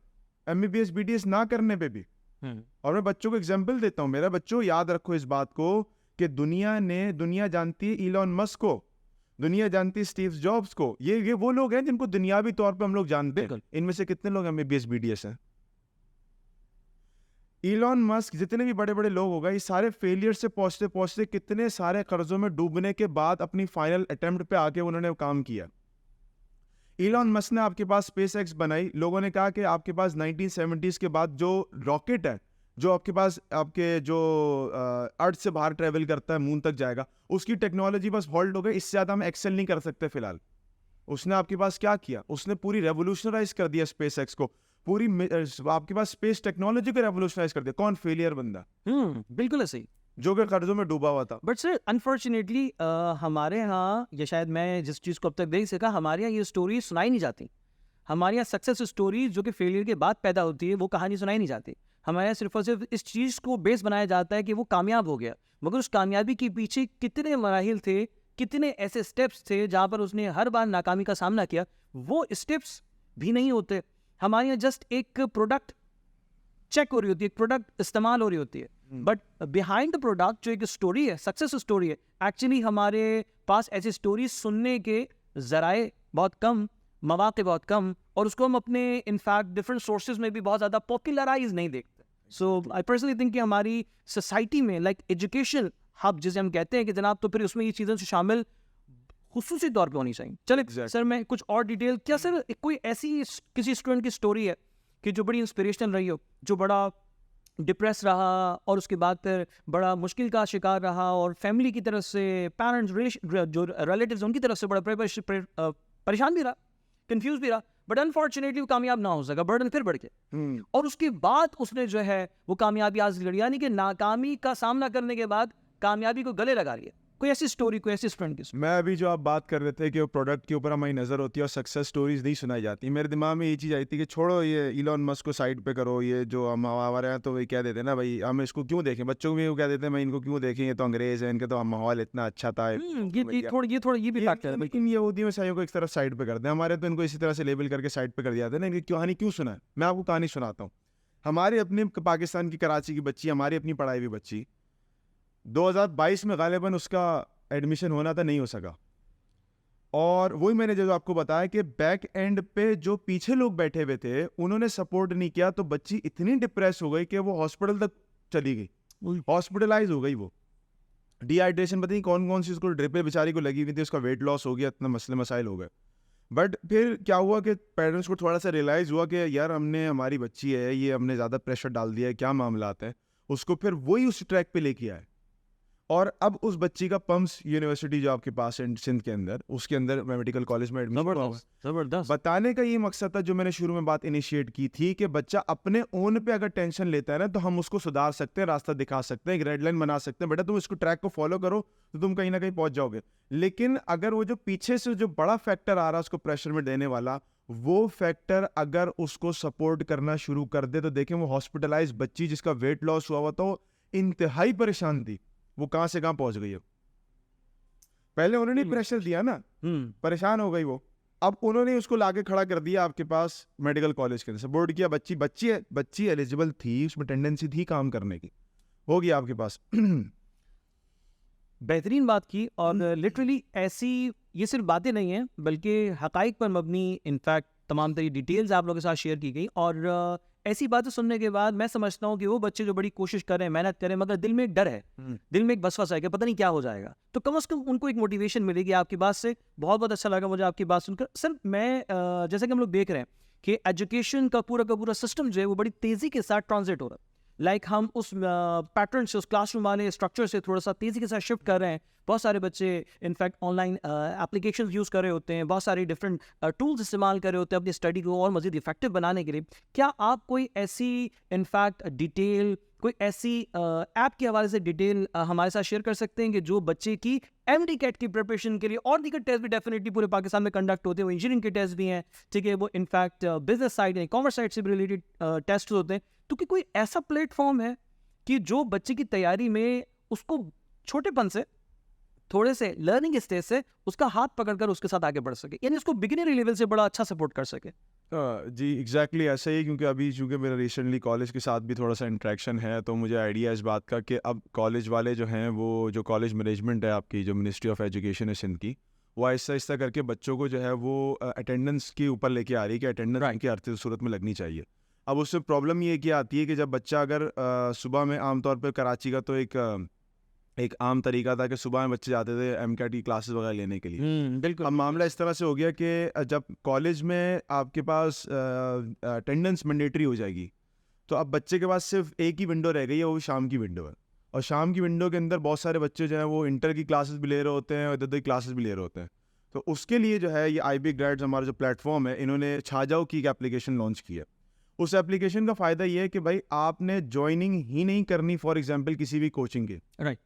MBBS BDS ना करने पे भी। और मैं बच्चों को एग्जांपल देता हूँ। मेरा बच्चों याद रखो इस बात को कि दुनिया जानती है इलॉन मस्क को, दुनिया जानती है स्टीव जॉब्स को। ये वो लोग हैं जिनको दुनियावी तौर पे हम लोग जानते हैं। इनमें से कितने लोग MBBS BDS हैं? इलॉन मस्क, जितने भी बड़े बड़े लोग होगा, ये सारे फेलियर से पहुंचते पहुंचते कितने सारे कर्जों में डूबने के बाद अपनी फाइनल अटेम्प्ट पे आके उन्होंने काम किया। इलॉन मस्क ने आपके पास SpaceX बनाई। लोगों ने कहा कि आपके पास 1970s के बाद जो रॉकेट है, जो आपके पास आपके जो अर्थ से बाहर ट्रेवल करता है, मून तक जाएगा, उसकी टेक्नोलॉजी बस हॉल्ट हो गई। इससे ज़्यादा हम एक्सेल नहीं कर सकते फिलहाल। उसने आपके पास क्या किया? उसने पूरी रेवोल्यूशनराइज कर दिया SpaceX को, पूरी आपके पास स्पेस टेक्नोलॉजी को रेवोल्यूशनाइज कर दिया। कौन फेलियर बंदा? बिल्कुल ऐसे ही, जो कि कर्जों में डूबा हुआ था। बट सर अनफॉर्चुनेटली हमारे यहाँ, या शायद मैं जिस चीज़ को अब तक देख सका, हमारे यहाँ ये स्टोरी सुनाई नहीं जाती। हमारे यहाँ सक्सेस स्टोरी जो कि फेलियर के बाद पैदा होती है, वो कहानी सुनाई नहीं जाती। हमारे यहाँ सिर्फ और सिर्फ इस चीज़ को बेस बनाया जाता है कि वो कामयाब हो गया, मगर उस कामयाबी के पीछे कितने मराहिल थे, कितने ऐसे स्टेप्स थे जहाँ पर उसने हर बार नाकामी का सामना किया, वो स्टेप्स भी नहीं होते। हमारे यहाँ जस्ट एक प्रोडक्ट चेक हो रही होती है, एक प्रोडक्ट इस्तेमाल हो रही होती है, बट बिहाइंड द प्रोडक्ट जो एक स्टोरी है, सक्सेस स्टोरी है, एक्चुअली हमारे पास ऐसी स्टोरी सुनने के जराए बहुत कम, मौके बहुत कम, और उसको हम अपने इनफैक्ट डिफरेंट सोर्सेज में भी बहुत ज़्यादा पॉपुलराइज नहीं देखते। सो आई पर्सनली थिंक कि हमारी सोसाइटी में लाइक एजुकेशन हब जिसे हम कहते हैं कि जनाब, तो फिर उसमें ये चीज़ों से शामिल खुसूसी तौर पे होनी चाहिए। चले सर, मैं कुछ और डिटेल, क्या सर कोई ऐसी किसी स्टूडेंट की स्टोरी है कि जो बड़ी इंस्पिरेशनल रही हो, जो बड़ा डिप्रेस रहा और उसके बाद फिर बड़ा मुश्किल का शिकार रहा, और फैमिली की तरफ से, पेरेंट्स, जो रिलेटिव्स, उनकी तरफ से बड़ा परेशान भी रहा, कंफ्यूज भी रहा, बट अनफॉर्चुनेटली वो कामयाब ना हो सका, बर्डन फिर बढ़ गया और उसके बाद उसने जो है वो कामयाबी हासिल करी, यानी कि नाकामी का सामना करने के बाद कामयाबी को गले लगा लिया। कोई ऐसी स्टोरी, कोई ऐसी स्टूडेंट की? मैं अभी जो आप बात कर रहे थे कि वो प्रोडक्ट के ऊपर हमारी नज़र होती है और सक्सेस स्टोरीज नहीं सुनाई जाती, मेरे दिमाग में ये चीज़ आई थी कि छोड़ो ये इलॉन मस्क को साइड पे करो, ये जो हम हमारे यहाँ तो वही कह देते हैं ना भाई, हम इसको क्यों देखें, बच्चों को भी वो कह देते हैं भाई इनको क्यों देखें, ये तो अंग्रेज़ है, इनके तो माहौल इतना अच्छा था। ये थोड़ा ये भी फैक्टर है। लेकिन यहूदी मसीहियों को एक तरफ साइड पे कर दें, हमारे तो इनको इसी तरह से लेबल करके साइड पे कर दिया जाता है ना। इनकी कहानी क्यों सुना है? मैं आपको कहानी सुनाता हूँ। हमारे अपने पाकिस्तान की कराची की बच्ची, हमारी अपनी पढ़ाई हुई बच्ची, 2022 में गालिबन उसका एडमिशन होना था, नहीं हो सका। और वही मैंने जो आपको बताया कि बैक एंड पे जो पीछे लोग बैठे हुए थे उन्होंने सपोर्ट नहीं किया, तो बच्ची इतनी डिप्रेस हो गई कि वो हॉस्पिटल तक चली गई, हॉस्पिटलाइज हो गई। वो डिहाइड्रेशन पता नहीं कौन कौन सी उसको ड्रिपें बेचारी को लगी हुई थी, उसका वेट लॉस हो गया, इतना मसले मसाइल हो गए। बट फिर क्या हुआ कि पेरेंट्स को थोड़ा सा रियलाइज़ हुआ कि यार हमने, हमारी बच्ची है ये, हमने ज़्यादा प्रेशर डाल दिया है, क्या मामलात है। उसको फिर वही उस ट्रैक पे लेके आए और अब उस बच्ची का पम्स यूनिवर्सिटी जो आपके पास है सिंध के अंदर, उसके अंदर मेडिकल कॉलेज में एडमिशन हुआ है। जबरदस्त। बताने का ये मकसद था जो मैंने शुरू में बात इनिशिएट की थी कि बच्चा अपने ओन पे अगर टेंशन लेता है ना तो हम उसको सुधार सकते हैं, रास्ता दिखा सकते हैं, एक रेड लाइन बना सकते हैं, बेटा तुम इसको ट्रैक को फॉलो करो तो तुम कहीं ना कहीं पहुंच जाओगे। लेकिन अगर वो जो पीछे से जो बड़ा फैक्टर आ रहा है उसको प्रेशर में देने वाला, वो फैक्टर अगर उसको सपोर्ट करना शुरू कर दे तो देखें वो हॉस्पिटलाइज बच्ची जिसका वेट लॉस हुआ तो इंतहाई परेशान थी, वो कहां से कहां पहुंच गई है। पहले उन्होंने प्रेशर दिया ना, परेशान हो गई वो, अब उन्होंने उसको लाके खड़ा कर दिया आपके पास मेडिकल कॉलेज के अंदर, सपोर्ट किया। बच्ची एलिजिबल थी, उसमें टेंडेंसी थी काम करने की, हो गया आपके पास। बेहतरीन बात की। और लिटरली ऐसी ये सिर्फ बातें नहीं हैं बल्कि हकाइक पर मबनी इनफैक्ट तमाम तरीके डिटेल्स आप लोगों के साथ शेयर की गई। और ऐसी बातें सुनने के बाद मैं समझता हूँ कि वो बच्चे जो बड़ी कोशिश कर रहे हैं, मेहनत कर रहे हैं, मगर दिल में एक डर है, दिल में एक वसवसा है कि पता नहीं क्या हो जाएगा, तो कम से कम उनको एक मोटिवेशन मिलेगी आपकी बात से। बहुत बहुत अच्छा लगा मुझे आपकी बात सुनकर। सर मैं जैसे कि हम लोग देख रहे हैं कि एजुकेशन का पूरा सिस्टम जो है वो बड़ी तेज़ी के साथ ट्रांजिट हो रहा है। लाइक हम उस पैटर्न से, उस क्लासरूम वाले स्ट्रक्चर से थोड़ा सा तेज़ी के साथ शिफ्ट कर रहे हैं। बहुत सारे बच्चे इनफैक्ट ऑनलाइन एप्लीकेशन यूज़ कर रहे होते हैं, बहुत सारे डिफरेंट टूल्स इस्तेमाल कर रहे होते हैं अपनी स्टडी को और मज़ीद इफेक्टिव बनाने के लिए। क्या आप कोई ऐसी इनफैक्ट डिटेल, कोई ऐसी ऐप के हवाले से डिटेल हमारे साथ शेयर कर सकते हैं कि जो बच्चे की MD-CAT की प्रिपरेशन के लिए, और दीगर टेस्ट भी डेफिनेटली पूरे पाकिस्तान में कंडक्ट होते हैं, वो इंजीनियरिंग के टेस्ट भी हैं, ठीक है, वो इनफैक्ट बिजनेस साइड या कॉमर्स साइड से भी रिलेटेड टेस्ट होते हैं, तो कि कोई ऐसा प्लेटफॉर्म है कि जो बच्चे की तैयारी में उसको छोटेपन से, थोड़े से लर्निंग स्टेज से उसका हाथ पकड़कर उसके साथ आगे बढ़ सके, यानी उसको बिगिनरी लेवल से बड़ा अच्छा सपोर्ट कर सके? जी एग्जैक्टली ऐसे ही, क्योंकि अभी चूँकि मेरा रिसेंटली कॉलेज के साथ भी थोड़ा सा इंट्रैक्शन है तो मुझे आइडिया इस बात का कि अब कॉलेज वाले जो हैं, वो जो कॉलेज मैनेजमेंट है आपकी, जो मिनिस्ट्री ऑफ एजुकेशन है सिंध की, वो आहिस्ता आहिस्ता करके बच्चों को जो है वो अटेंडेंस के ऊपर लेके आ रही है कि अटेंडेंस उनकी हर सूरत में लगनी चाहिए। अब उससे प्रॉब्लम ये क्या आती है कि जब बच्चा अगर सुबह में, आमतौर पर कराची का तो एक आम तरीका था कि सुबह में बच्चे जाते थे MCAT की क्लासेस वगैरह लेने के लिए। बिल्कुल। अब मामला इस तरह से हो गया कि जब कॉलेज में आपके पास अटेंडेंस मैंडेटरी हो जाएगी तो अब बच्चे के पास सिर्फ एक ही विंडो रह गई है, वो शाम की विंडो है। और शाम की विंडो के अंदर बहुत सारे बच्चे जो हैं वो इंटर की क्लासेस भी ले रहे होते हैं और इधर की क्लासेस भी ले रहे होते हैं। तो उसके लिए जो है ये IB ग्रेड्स हमारा जो प्लेटफॉर्म है, इन्होंने छाजाओ की एक एप्लीकेशन लॉन्च की है। उस एप्लीकेशन का फ़ायदा ये है कि भाई आपने ज्वाइनिंग ही नहीं करनी, फॉर एग्जांपल किसी भी कोचिंग के, राइट,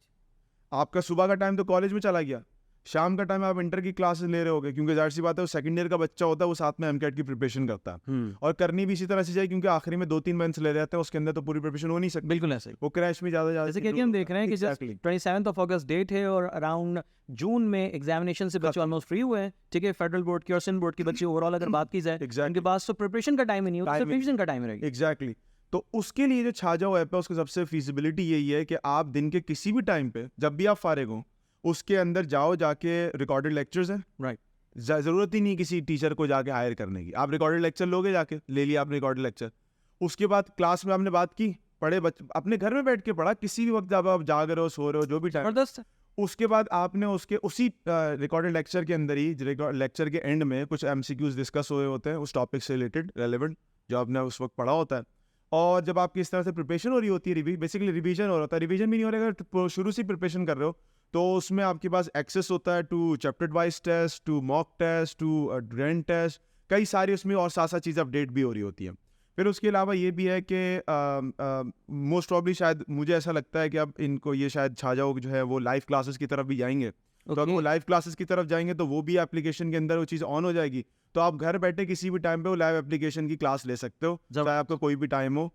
आपका सुबह का टाइम तो कॉलेज में चला गया, शाम का टाइम आप इंटर की क्लासेस ले रहे होगे, क्योंकि जाहिर सी बात है वो सेकंड ईयर का बच्चा होता है, वो साथ में MCAT की प्रिपरेशन करता है और करनी भी इसी तरह से चाहिए, क्योंकि आखिरी में 2-3 मंथ्स ले जाते हैं, उसके अंदर तो पूरी प्रिपरेशन हो नहीं सकती। बिल्कुल ऐसे ही। वो क्रैश में ज़्यादा जैसे कि हम देख रहे हैं कि जस्ट 27 अगस्त डेट है और अराउंड जून में एग्जामिनेशन से बच्चे ऑलमोस्ट फ्री हुए हैं, ठीक है, फेडरल बोर्ड की और सिंध बोर्ड की बच्चे ओवरऑल अगर बात की जाए, उनके पास तो प्रिपरेशन का टाइम ही नहीं होता, प्रिपरेशन का टाइम रहेगा। एग्जैक्टली। तो उसके लिए जो छाजाओ ऐप है उसकी सबसे फीजिबिलिटी यही है कि आप दिन के किसी भी टाइम पे, जब भी आप फारिग हो, उसके अंदर जाओ, जाके रिकॉर्डेड लेक्चर्स हैं, राइट, ज़रूरत ही नहीं किसी टीचर को जाके हायर करने की, आप रिकॉर्डेड लेक्चर लोगे, जाके ले लिया आपने रिकॉर्डेड लेक्चर, उसके बाद क्लास में आपने बात की, पढ़े, अपने घर में बैठ के पढ़ा, किसी भी वक्त जब आप जाग रहे हो, सो रहे हो, जो भी टाइम, जबरदस्त। उसके बाद आपने उसी रिकॉर्डेड लेक्चर के अंदर ही, लेक्चर के एंड में कुछ MCQs डिस्कस हुए होते हैं उस टॉपिक से रिलेटेड रेलेवेंट जो आपने उस वक्त पढ़ा होता है। और जब आपकी इस तरह से प्रिपरेशन हो रही होती है, बेसिकली रिवीजन हो रहा होता है, रिवीजन भी नहीं हो रहा है, अगर शुरू से प्रिपरेशन कर रहे हो तो उसमें आपके पास एक्सेस होता है to chapter wise test, to mock test, to grand test, कई सारी उसमें और साथ साथ चीज़ें अपडेट भी हो रही होती हैं। फिर उसके अलावा ये भी है कि मोस्ट प्रॉब्ली शायद मुझे ऐसा लगता है कि अब इनको ये शायद छाजाओ जो है वो लाइव क्लासेस की तरफ भी जाएंगे। तो अगर वो लाइव क्लासेस की तरफ जाएंगे तो वो भी एप्लीकेशन के अंदर वो चीज़ ऑन हो जाएगी, तो आप घर बैठे किसी भी टाइम पे वो लाइव एप्लीकेशन की क्लास ले सकते हो, चाहे आपका कोई भी टाइम हो।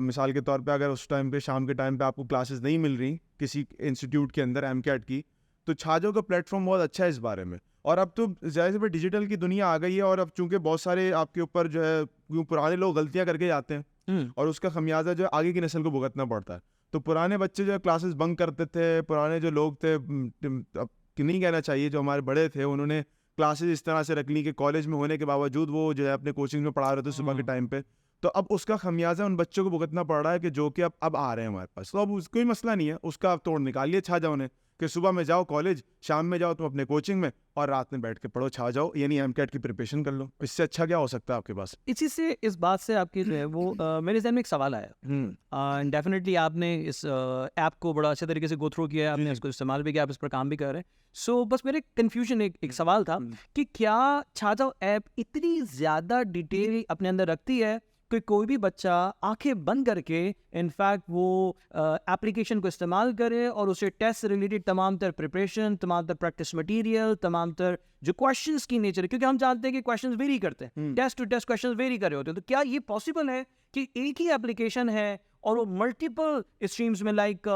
मिसाल के तौर पे अगर उस टाइम पे शाम के टाइम पे आपको क्लासेस नहीं मिल रही किसी इंस्टीट्यूट के अंदर एमकैट की, तो छाजो का प्लेटफॉर्म बहुत अच्छा है इस बारे में। और अब तो ज़ाहिर से डिजिटल की दुनिया आ गई है, और अब चूंकि बहुत सारे आपके ऊपर जो है पुराने लोग गलतियां करके जाते हैं और उसका खमियाजा जो है आगे की नस्ल को भुगतना पड़ता है। तो पुराने बच्चे जो है क्लासेस बंक करते थे, पुराने जो लोग थे, अब नहीं कहना चाहिए, जो हमारे बड़े थे उन्होंने क्लासेस इस तरह से रख ली कि कॉलेज में होने के बावजूद वो जो है अपने कोचिंग में पढ़ा रहे थे सुबह के टाइम पे। तो अब उसका खमियाजा उन बच्चों को भुगतना पड़ रहा है कि जो कि अब आ रहे हैं हमारे पास। तो अब कोई मसला नहीं है, उसका अब तोड़ निकालिए छाजाओ ने कि सुबह में जाओ कॉलेज, शाम में जाओ तुम अपने कोचिंग में, और रात में बैठ के पढ़ो छा जाओ, यानी एमकैट की प्रिपरेशन कर लो। इससे अच्छा क्या हो सकता है आपके पास? इसी से इस बात से आपकी जो है वो मेरे जहन में एक सवाल आया। डेफिनेटली आपने इस ऐप को बड़ा अच्छे तरीके से गो थ्रू किया है, आपने इसको इस्तेमाल भी किया, आप इस पर काम भी कर रहे हैं। सो बस मेरे कन्फ्यूजन एक सवाल था कि क्या छाजाओ ऐप इतनी ज़्यादा डिटेल अपने अंदर रखती है कि कोई भी बच्चा आंखें बंद करके इनफैक्ट वो एप्लीकेशन को इस्तेमाल करे और उसे टेस्ट से रिलेटेड तमाम तर प्रिपरेशन, तमाम तर प्रैक्टिस मटेरियल, तमाम तर जो क्वेश्चंस की नेचर है, क्योंकि हम जानते हैं कि क्वेश्चंस वेरी करते हैं, test to test questions vary कर रहे होते हैं, तो क्या ये पॉसिबल है कि एक ही एप्लीकेशन है और वो मल्टीपल स्ट्रीम्स में लाइक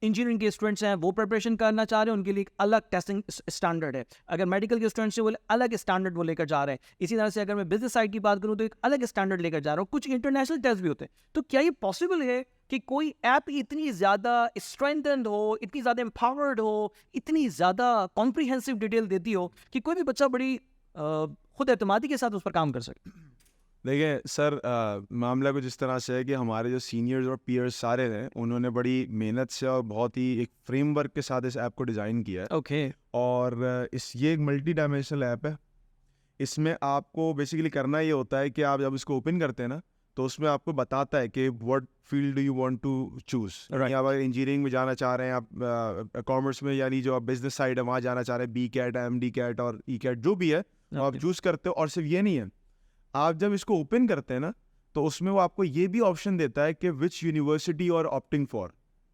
इंजीनियरिंग के स्टूडेंट्स हैं वो प्रिपरेशन करना चाह रहे हैं, उनके लिए एक अलग टेस्टिंग स्टैंडर्ड है, अगर मेडिकल के स्टूडेंट्स हैं वो अलग स्टैंडर्ड वो लेकर जा रहे हैं, इसी तरह से अगर मैं बिजनेस साइड की बात करूं तो एक अलग स्टैंडर्ड लेकर जा रहा हूं, कुछ इंटरनेशनल टेस्ट भी होते हैं। तो क्या ये पॉसिबल है कि कोई ऐप इतनी ज़्यादा स्ट्रेंथन्ड हो, इतनी ज़्यादा एम्पावर्ड हो, इतनी ज़्यादा कॉम्प्रिहेंसिव डिटेल देती हो कि कोई भी बच्चा बड़ी खुद एतमादी के साथ उस पर काम कर सके? देखिए सर, मामला कुछ इस तरह से है कि हमारे जो सीनियर्स और पीयर्स सारे हैं उन्होंने बड़ी मेहनत से और बहुत ही एक फ्रेमवर्क के साथ इस ऐप को डिज़ाइन किया है। ओके। और ये एक मल्टी डायमेंशनल ऐप है। इसमें आपको बेसिकली करना ये होता है कि आप जब इसको ओपन करते हैं ना, तो उसमें आपको बताता है कि what field do you want to choose. Right. आप अगर इंजीनियरिंग में जाना चाह रहे हैं, आप कॉमर्स में, यानी जो आप बिजनेस साइड है वहाँ जाना चाह रहे हैं, B CAT, M D CAT और ई कैट जो भी है, तो आप चूज़ करते हो। और सिर्फ ये नहीं है, आप जब इसको ओपन करते हैं ना, तो उसमें वो आपको ये भी ऑप्शन देता है कि विच यूनिवर्सिटी और ऑप्टिंग फॉर।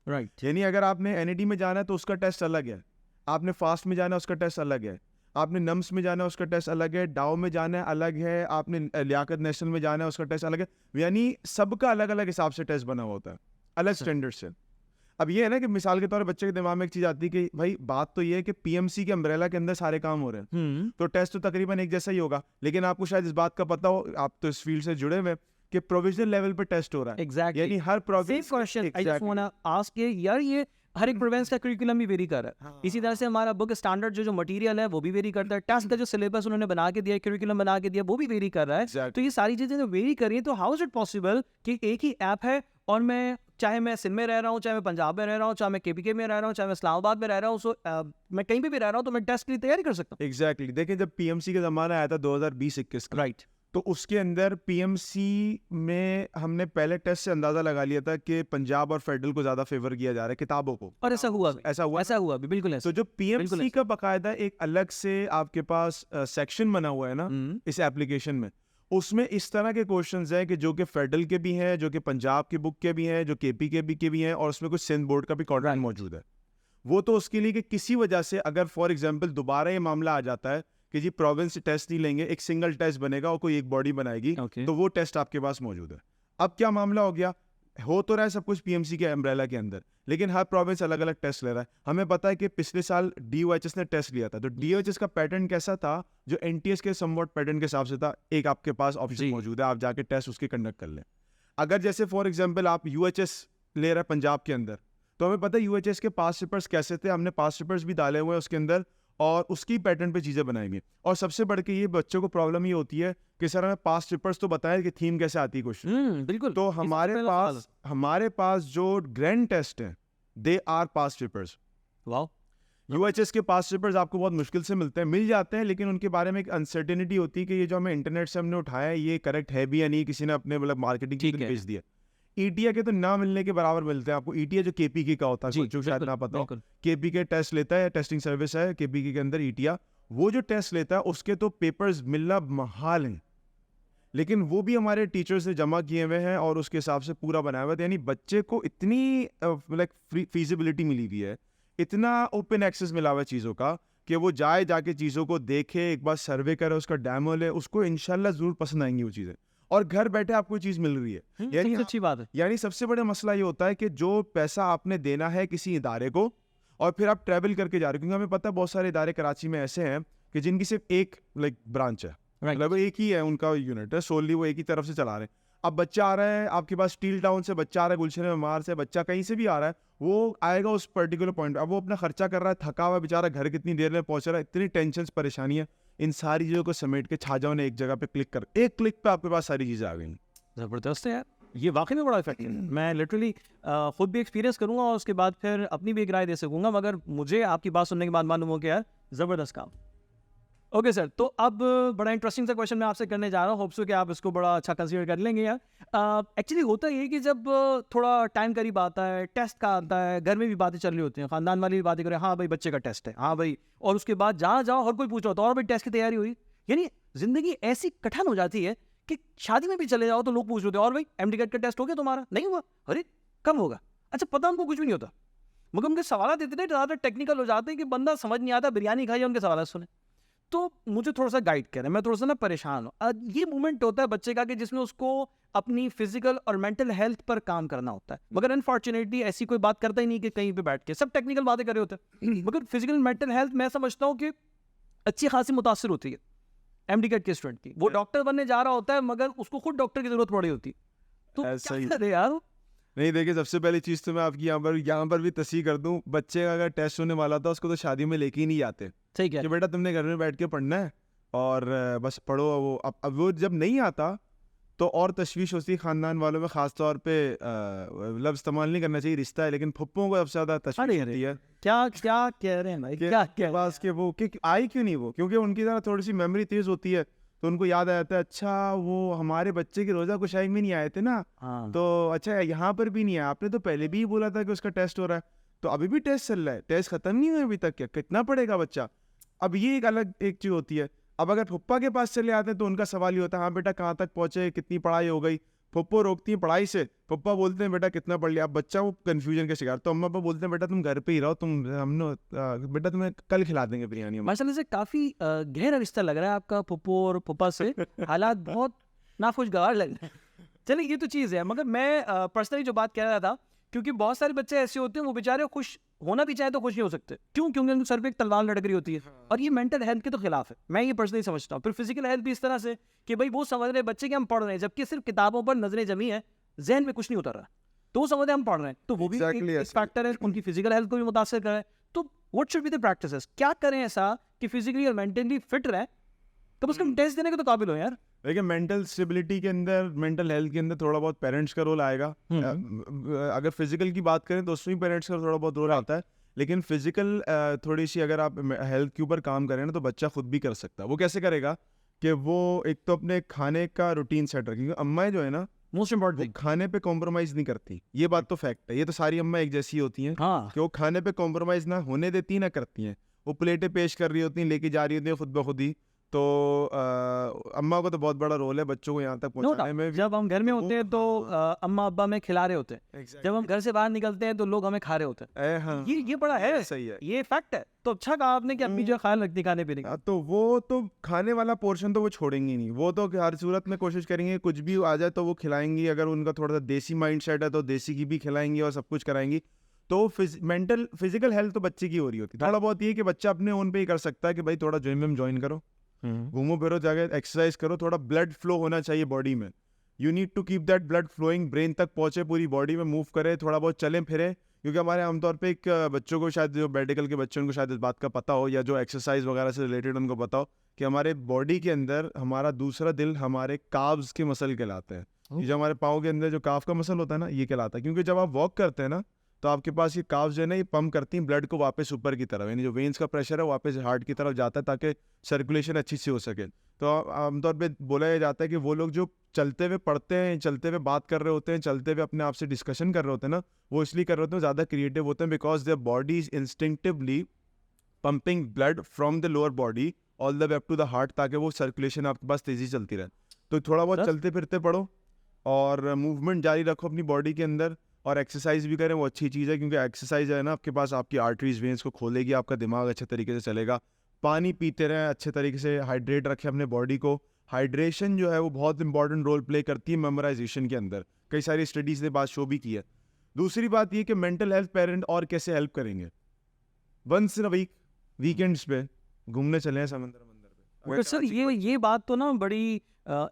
राइट। यानी अगर आपने एनईडी में जाना है तो उसका टेस्ट अलग है, आपने फास्ट में जाना है उसका टेस्ट अलग है, आपने नम्स में जाना है उसका टेस्ट अलग है, डाउ में जाना है अलग है, आपने लियाकत नेशनल में जाना है उसका टेस्ट अलग है। यानी सबका अलग अलग हिसाब से टेस्ट बना होता है, अलग स्टैंडर्ड से। अब ये है ना कि मिसाल के तौर पर बच्चे के दिमाग में एक चीज़ आती है कि भाई बात तो ये है कि पीएमसी के अम्ब्रेला के अंदर सारे काम हो रहे हैं, तो टेस्ट तो तकरीबन एक जैसा ही होगा। लेकिन आपको शायद इस बात का पता हो, आप तो इस फील्ड से जुड़े हुए, कि प्रोविजनल लेवल पे टेस्ट हो रहा है। Exactly. यानी हर Same question. I just wanna ask ये यार, ये हर एक प्रोविंस का करिकुलम भी वेरी कर रहा है। इसी तरह से हमारा बुक स्टैंडर्ड जो मटेरियल है वो भी वेरी करता है, टेस्ट का जो सिलेबस उन्होंने बना के दिया है, करिकुलम बना के दिया, वो भी वेरी कर रहा है। Exactly. तो ये सारी चीजें जो वेरी कर रही हैं, तो हाउ इज इट पॉसिबल कि एक ही ऐप है और मैं चाहे मैं सिंध में रह रहा हूँ, चाहे मैं पंजाब में रह रहा हूँ, चाहे मैं केपीके में रह रहा हूँ, चाहे मैं इस्लामाबाद में रह रहा हूँ, सो मैं कहीं भी रह रहा हूँ तो मैं टेस्ट के लिए तैयारी कर सकता हूँ। एग्जैक्टली। देखिए जब पीएमसी का ज़माना आया था 2020-21 का, राइट, तो उसके अंदर पीएमसी में हमने पहले टेस्ट से अंदाजा लगा लिया था कि पंजाब और फेडरल को ज्यादा फेवर किया जा रहा है किताबों को, और ऐसा हुआ भी, ऐसा हुआ भी, बिल्कुल ऐसा। तो जो पीएमसी का बकायदा एक अलग से आपके पास सेक्शन बना हुआ है ना इस एप्लीकेशन में, उसमें इस तरह के क्वेश्चंस हैं कि जो कि फेडरल के भी हैं, जो कि पंजाब की बुक के भी हैं, जो केपी के भी हैं, और उसमें कुछ सिंध बोर्ड का भी कंटेंट मौजूद है। वो तो उसके लिए कि किसी वजह से अगर फॉर एग्जांपल दोबारा ये मामला आ जाता है कि जी प्रोविंस टेस्ट नहीं लेंगे, एक सिंगल टेस्ट बनेगा और कोई एक बॉडी बनाएगी, तो वो टेस्ट आपके पास मौजूद है। अब क्या मामला हो गया, हो तो रहा है सब कुछ पीएमसी के अम्ब्रेला के अंदर, लेकिन हर प्रोविंस अलग अलग टेस्ट ले रहा है। हमें पता है कि पिछले साल DOHS ने टेस्ट लिया था, तो DOHS का पैटर्न कैसा था, जो NTS के समवॉट पैटर्न के हिसाब से था। एक आपके पास ऑप्शन मौजूद है, आप जाके टेस्ट उसके कंडक्ट कर लें। अगर जैसे फॉर एग्जाम्पल आप UHS ले रहे हैं पंजाब के अंदर, तो हमें पता है UHS के पास पेपर्स कैसे थे, हमने पास पेपर्स भी डाले हुए हैं उसके अंदर, और उसकी पैटर्न पे चीज़ें बनाएंगे। और सबसे बढ़ के ये बच्चों को प्रॉब्लम ये होती है कि सर हमें पास्ट पेपर्स तो बताएं कि थीम कैसे आती है क्वेश्चन। बिल्कुल। तो हमारे पास जो ग्रैंड टेस्ट है, they are past papers. Wow. UHS के पास्ट पेपर्स आपको बहुत मुश्किल से मिलते हैं, मिल जाते हैं, लेकिन उनके बारे में एक अनसर्टेनिटी होती है कि ये जो हमें इंटरनेट से हमने उठाया है ये करेक्ट है भी या नहीं, किसी ने अपने मतलब मार्केटिंग के लिए भेज दिया। ETA के तो ना मिलने के बराबर मिलते हैं आपको। ETA जो KPK का होता है, जो शायद ना पता हो, KPK टेस्ट लेता है, टेस्टिंग सर्विस है KPK के अंदर ETA, वो जो टेस्ट लेता है उसके तो पेपर्स मिलना महाल हैं, लेकिन वो भी हमारे टीचर्स ने जमा किए हुए हैं और उसके हिसाब से पूरा बनाया हुआ है। यानी बच्चे को इतनी लाइक फीजिबिलिटी मिली हुई है, इतना ओपन एक्सेस मिला हुआ है चीज़ों का कि वो जाके चीज़ों को देखे, एक बार सर्वे करे, उसका डेमो ले, उसको इंशाल्लाह ज़रूर पसंद आएंगी वो चीज़ें, और घर बैठे आपको चीज़ मिल रही है। यानी सबसे अच्छी बात है। यानी सबसे बड़ा मसला ये होता है कि जो पैसा आपने देना है किसी इदारे को और फिर आप ट्रैवल करके जा रहे हो, क्योंकि हमें पता है बहुत सारे इदारे कराची में ऐसे हैं कि जिनकी सिर्फ एक लाइक ब्रांच है, मतलब एक ही है उनका यूनिट है, सोलली वो एक ही तरफ से चला रहे हैं। अब बच्चा आ रहा है आपके पास स्टील टाउन से, बच्चा आ रहा है गुलशन मेमार से, बच्चा कहीं से भी आ रहा है, वो आएगा उस पर्टिकुलर पॉइंट पे। अब वो अपना खर्चा कर रहा है, थका हुआ बेचारा, घर कितनी देर में पहुंच रहा है, इतनी टेंशन परेशानियां, इन सारी चीज़ों को समेट के छा जाओ ने एक जगह पे क्लिक कर, एक क्लिक पे आपके पास सारी चीज़ें आ गई। ज़बरदस्त है यार, ये वाकई में बड़ा इफेक्टिव है। मैं लिटरली खुद भी एक्सपीरियंस करूंगा और उसके बाद फिर अपनी भी एक राय दे सकूंगा, मगर मुझे आपकी बात सुनने के बाद मालूम हो कि यार ज़बरदस्त काम। ओके सर, तो अब बड़ा इंटरेस्टिंग सा क्वेश्चन मैं आपसे करने जा रहा हूँ, होप सो कि आप इसको बड़ा अच्छा कंसीडर कर लेंगे यार। एक्चुअली होता ये है कि जब थोड़ा टाइम करीब आता है, टेस्ट का आता है, घर में भी बातें चल रही होती हैं, ख़ानदान वाली भी बातें करें, हाँ भाई बच्चे का टेस्ट है, हाँ भाई, और उसके बाद जहाँ जाओ हर कोई पूछ रहा होता है और भाई टेस्ट की तैयारी हुई। यानी ज़िंदगी ऐसी कठिन हो जाती है कि शादी में भी चले जाओ तो लोग पूछ रहे होते हैं और भाई MD-CAT का टेस्ट हो गया तुम्हारा? नहीं हुआ? अरे कब होगा? अच्छा, पता उनको कुछ भी नहीं होता, मगर उनके सवाल इतने ज़्यादा टेक्निकल हो जाते हैं कि बंदा समझ नहीं आता, बिरयानी खाई उनके सवाल सुने। तो मुझे थोड़ा सा गाइड करें, मैं थोड़ा सा ना परेशान हूँ। ये मोमेंट होता है बच्चे का कि जिसमें उसको अपनी फिजिकल और मेंटल हेल्थ पर काम करना होता है, मगर अनफॉर्चुनेटली ऐसी कोई बात करता ही नहीं कि कहीं पे बैठ के सब टेक्निकल बातें कर रहे होते हैं, मगर फिजिकल मेंटल हेल्थ मैं समझता हूँ कि अच्छी खासी मुतासर होती है MD-CAT के स्टूडेंट की। वो डॉक्टर बनने जा रहा होता है मगर उसको खुद डॉक्टर की जरूरत पड़ी होती है, तो ऐसा क्या ही करे यार? नहीं, देखिए सबसे पहली चीज़ तो मैं आपकी यहाँ पर भी तस्दीक कर दूँ, बच्चे का अगर टेस्ट होने वाला था उसको तो शादी में लेके ही नहीं आते सही है कि बेटा तुमने घर में बैठ के पढ़ना है और बस पढ़ो। वो अब वो जब नहीं आता तो और तशवीश होती है ख़ानदान वालों में, ख़ास तौर पे लफ्ज़ इस्तेमाल नहीं करना चाहिए, रिश्ता है, लेकिन फुप्पों को सबसे ज़्यादा तशवीश होती है। क्या क्या कह रहे हैं भाई, क्या क्या बस के वो कि आई क्यों नहीं वो, क्योंकि उनकी तरह थोड़ी सी मेमोरी तेज़ होती है, तो उनको याद आ जाता है, अच्छा वो हमारे बच्चे की रोज़ा कुशाई में नहीं आए थे ना, हाँ। तो अच्छा यहाँ पर भी नहीं आया, आपने तो पहले भी ही बोला था कि उसका टेस्ट हो रहा है, तो अभी भी टेस्ट चल रहा है, टेस्ट खत्म नहीं हुआ अभी तक, क्या कितना पढ़ेगा बच्चा? अब ये एक अलग एक चीज़ होती है। अब अगर फुप्पा के पास चले आते हैं तो उनका सवाल ही होता है, हाँ बेटा कहाँ तक पहुँचे, कितनी पढ़ाई हो गई? फुप्पो रोकती हैं पढ़ाई से, पप्पा बोलते हैं बेटा कितना पढ़ लिया। अब बच्चा वो कन्फ्यूजन का शिकार, तो अम्मा पापा बोलते हैं बेटा तुम घर पे ही रहो, बेटा तुम्हें कल खिला देंगे बिरयानी हम। माशाल्लाह से काफी गहरा रिश्ता लग रहा है आपका फुप्पो और फुप्पा से। हालात बहुत नाखुशगवार लग रहे हैं। चलिए ये तो चीज़ है, मगर मैं पर्सनली जो बात कह रहा था, क्योंकि बहुत सारे बच्चे ऐसे होते हैं वो बेचारे खुश होना भी चाहे तो खुश नहीं हो सकते। क्यों? क्योंकि उनके सर पे एक तलवार लटक रही होती है, और ये मेंटल हेल्थ के तो खिलाफ है, मैं ये पर्सनली समझता हूँ। फिर फिजिकल हेल्थ भी इस तरह से कि भाई वो समझ रहे बच्चे कि हम पढ़ रहे हैं, जबकि सिर्फ किताबों पर नजरें जमी है, जहन में कुछ नहीं उतर रहा, तो वो समझ रहे हम पढ़ रहे हैं, तो वो भी Exactly एक फैक्टर है, उनकी फिजिकल हेल्थ को भी मुतासर कर रहा है। तो what should be the practices? क्या करें ऐसा कि फिजिकली और मेंटली फिट रहे, तो उसको टेस्ट देने के तो काबिल हो यार। देखिए मेंटल स्टेबिलिटी के अंदर, मेंटल हेल्थ के अंदर थोड़ा बहुत पेरेंट्स का रोल आएगा। अगर फिजिकल की बात करें तो उसमें पेरेंट्स का थोड़ा बहुत रोल आता है, लेकिन फिजिकल थोड़ी सी अगर आप हेल्थ के ऊपर काम करें ना तो बच्चा खुद भी कर सकता है। वो कैसे करेगा कि वो एक तो अपने खाने का रूटीन सेट रखेगी। अम्माएं जो है ना, मोस्ट इम्पोर्टेंट वो थिंग। खाने पे कॉम्प्रोमाइज़ नहीं करती, ये बात तो फैक्ट है। ये तो सारी अम्मा एक जैसी होती हैं हाँ, कि वो खाने पे कॉम्प्रोमाइज़ ना होने देती ना करती हैं। वो प्लेटें पेश कर रही होती हैं, लेके जा रही होती हैं खुद ब खुद ही। तो अम्मा को तो बहुत बड़ा रोल है बच्चों को यहाँ तक नो पहुँचाने में डाउट। भी। जब हम घर में होते हैं तो अम्मा अब्बा में खिला रहे होते हैं, जब हम घर से बाहर निकलते हैं तो लोग हमें खा रहे होते हैं। हाँ, ये बड़ा है, सही है। ये फैक्ट है। तो अच्छा कहा आपने कि अपनी जो ख्याल रखती खाने पीने का। तो वो तो खाने वाला पोर्शन तो वो छोड़ेंगी नहीं, वो तो हर सूरत में कोशिश करेंगे, कुछ भी आ जाए तो वो खिलाएंगी। अगर उनका थोड़ा सा देसी माइंड सेट है तो देसी की भी खिलाएंगी और सब कुछ कराएंगी। तो मेंटल फिजिकल हेल्थ तो बच्चे की हो रही होती है। थोड़ा बहुत ये कि बच्चा अपने ओन पे ही कर सकता है कि भाई थोड़ा जिम में ज्वाइन करो, घूमो फिरो, जाके एक्सरसाइज करो, थोड़ा ब्लड फ्लो होना चाहिए बॉडी में। You need to keep that blood flowing, brain तक पहुंचे, पूरी बॉडी में मूव करे, थोड़ा बहुत चलें फिरें। क्योंकि हमारे आमतौर पे एक बच्चों को, शायद जो मेडिकल के बच्चों को शायद इस बात का पता हो, या जो एक्सरसाइज वगैरह से रिलेटेड उनको पता हो, कि हमारे बॉडी के अंदर हमारा दूसरा दिल हमारे काव्स के मसल कहलाते हैं। ये जो हमारे पाँव के अंदर जो काफ का मसल होता है ना, ये कहलाता है। क्योंकि जब आप वॉक करते हैं ना तो आपके पास ये काव्स जो है ना, ये पंप करती हैं ब्लड को वापस ऊपर की तरफ, यानी जो वेन्स का प्रेशर है वापस हार्ट की तरफ जाता है ताकि सर्कुलेशन अच्छी से हो सके। तो आमतौर पे बोला जाता है कि वो लोग जो चलते हुए पढ़ते हैं, चलते हुए बात कर रहे होते हैं, चलते हुए अपने आप से डिस्कशन कर रहे होते हैं ना, वो इसलिए कर रहे होते हैं, ज़्यादा क्रिएटिव होते हैं, because their body is instinctively pumping blood from the lower body all the way up to the heart, ताकि वो सर्कुलेशन आपके पास तेजी से चलती रहे। तो थोड़ा बहुत सर? चलते फिरते पढ़ो और मूवमेंट जारी रखो अपनी बॉडी के अंदर, और एक्सरसाइज भी करें, वो अच्छी चीज़ है, क्योंकि एक्सरसाइज है ना आपके पास आपकी आर्टरीज वेन्स को खोलेगी, आपका दिमाग अच्छे तरीके से चलेगा। पानी पीते रहें, अच्छे तरीके से हाइड्रेट रखें अपने बॉडी को। हाइड्रेशन जो है वो बहुत इंपॉर्टेंट रोल प्ले करती है मेमोराइजेशन के अंदर, कई सारी स्टडीज़ ने बात शो भी की है। दूसरी बात ये कि मेंटल हेल्थ पेरेंट और कैसे हेल्प करेंगे, once in a week weekends पे घूमने चले हैं समंदर पे। तो सर ये बात तो ना बड़ी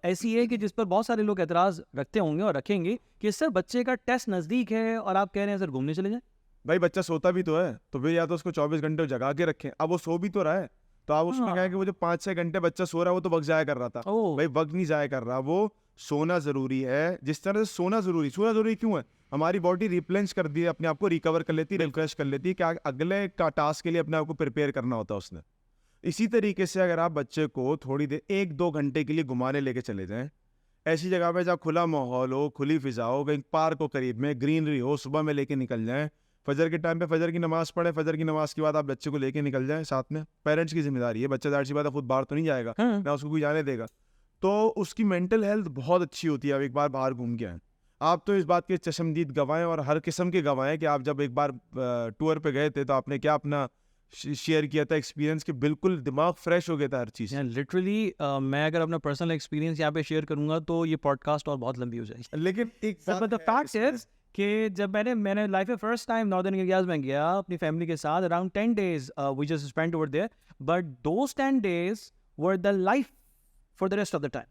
ऐसी है कि जिस पर बहुत सारे लोग एतराज़ रखते होंगे और रखेंगे कि सर बच्चे का टेस्ट नज़दीक है और आप कह रहे हैं सर घूमने चले जाएं। भाई बच्चा सोता भी तो है, तो फिर या तो उसको 24 घंटे जगा के रखें। अब वो सो भी तो रहा है, तो आप उसमें क्या है कि वो जो 5-6 घंटे बच्चा सो रहा है वो तो वक्त जाया कर रहा था। ओह भाई वक्त नहीं जाया कर रहा, वो सोना जरूरी है। जिस तरह से सोना जरूरी क्यों है, हमारी बॉडी रिप्लेनिश कर दी है, अपने आप को रिकवर कर लेती है, रिफ्रेश कर लेती है, क्या अगले का टास्क के लिए अपने आप को प्रिपेयर करना होता है उसने। इसी तरीके से अगर आप बच्चे को थोड़ी देर 1-2 घंटे के लिए घुमाने लेके चले जाएं, ऐसी जगह पे जहाँ खुला माहौल हो, खुली फिजा हो, कहीं पार्क हो करीब में, ग्रीनरी हो, सुबह में लेके निकल जाएं, फजर के टाइम पे फजर की नमाज पढ़े, फजर की नमाज के बाद आप बच्चे को लेके निकल जाएं साथ में। पेरेंट्स की जिम्मेदारी है, बच्चा जाहिर सी बात है खुद बाहर तो नहीं जाएगा, हाँ। ना उसको कोई जाने देगा, तो उसकी मेंटल हेल्थ बहुत अच्छी होती है। अब एक बार बाहर घूम के आए, आप तो इस बात के चशमदीद गवाह हैं और हर किस्म के गवाह हैं कि आप जब एक बार टूर पे गए थे तो आपने क्या अपना शेयर किया था एक्सपीरियंस, कि बिल्कुल दिमाग फ्रेश हो गया था हर चीज़। लिटरली मैं अगर अपना पर्सनल एक्सपीरियंस यहाँ पे शेयर करूंगा तो ये पॉडकास्ट और बहुत लंबी हो जाएगी। लेकिन एक बट द फैक्ट इज कि जब मैंने लाइफ में फर्स्ट टाइम नॉर्दर्न एरियाज में गया अपनी फैमिली के साथ, around 10 days we just spent over there, but those 10 days were the life for the rest of the time.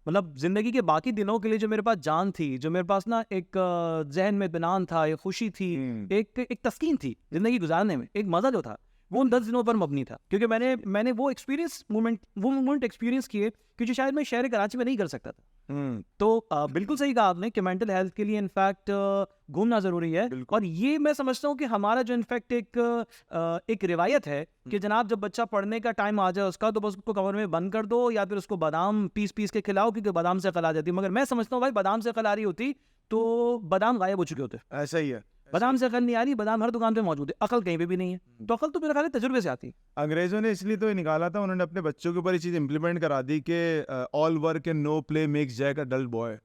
मतलब जिंदगी के बाकी दिनों के लिए जो मेरे पास जान थी, जो मेरे पास ना एक जहन में इत्मीनान था, एक खुशी थी, एक तस्कीन थी जिंदगी गुजारने में, एक मजा जो था वो उन 10 दिनों पर मबनी था, क्योंकि मैंने वो मोमेंट एक्सपीरियंस किए कि जो शायद मैं शहर कराची में नहीं कर सकता था। तो बिल्कुल सही कहा आपने कि मेंटल हेल्थ के लिए इनफैक्ट घूमना ज़रूरी है। और ये मैं समझता हूँ कि हमारा जो इनफैक्ट एक रिवायत है कि जनाब जब बच्चा पढ़ने का टाइम आ जाए उसका, तो बस उसको कवर में बंद कर दो या फिर उसको बादाम पीस के खिलाओ, क्योंकि बादाम से अकल आ जाती है। मगर मैं समझता हूँ भाई बादाम से अकल आ रही होती तो बादाम गायब हो चुके होते। ऐसा ही है, बादाम से अकल नहीं आ रही, बादाम हर दुकान पे मौजूद है, अकल कहीं पे भी नहीं है। तो अकल तो मेरे ख्याल है तजुर्बे से आती है। अंग्रेजों ने इसलिए तो ये निकाला था, उन्होंने अपने बच्चों के ऊपर ये चीज इंप्लीमेंट करा दी कि all work and no play makes Jack a dull boy.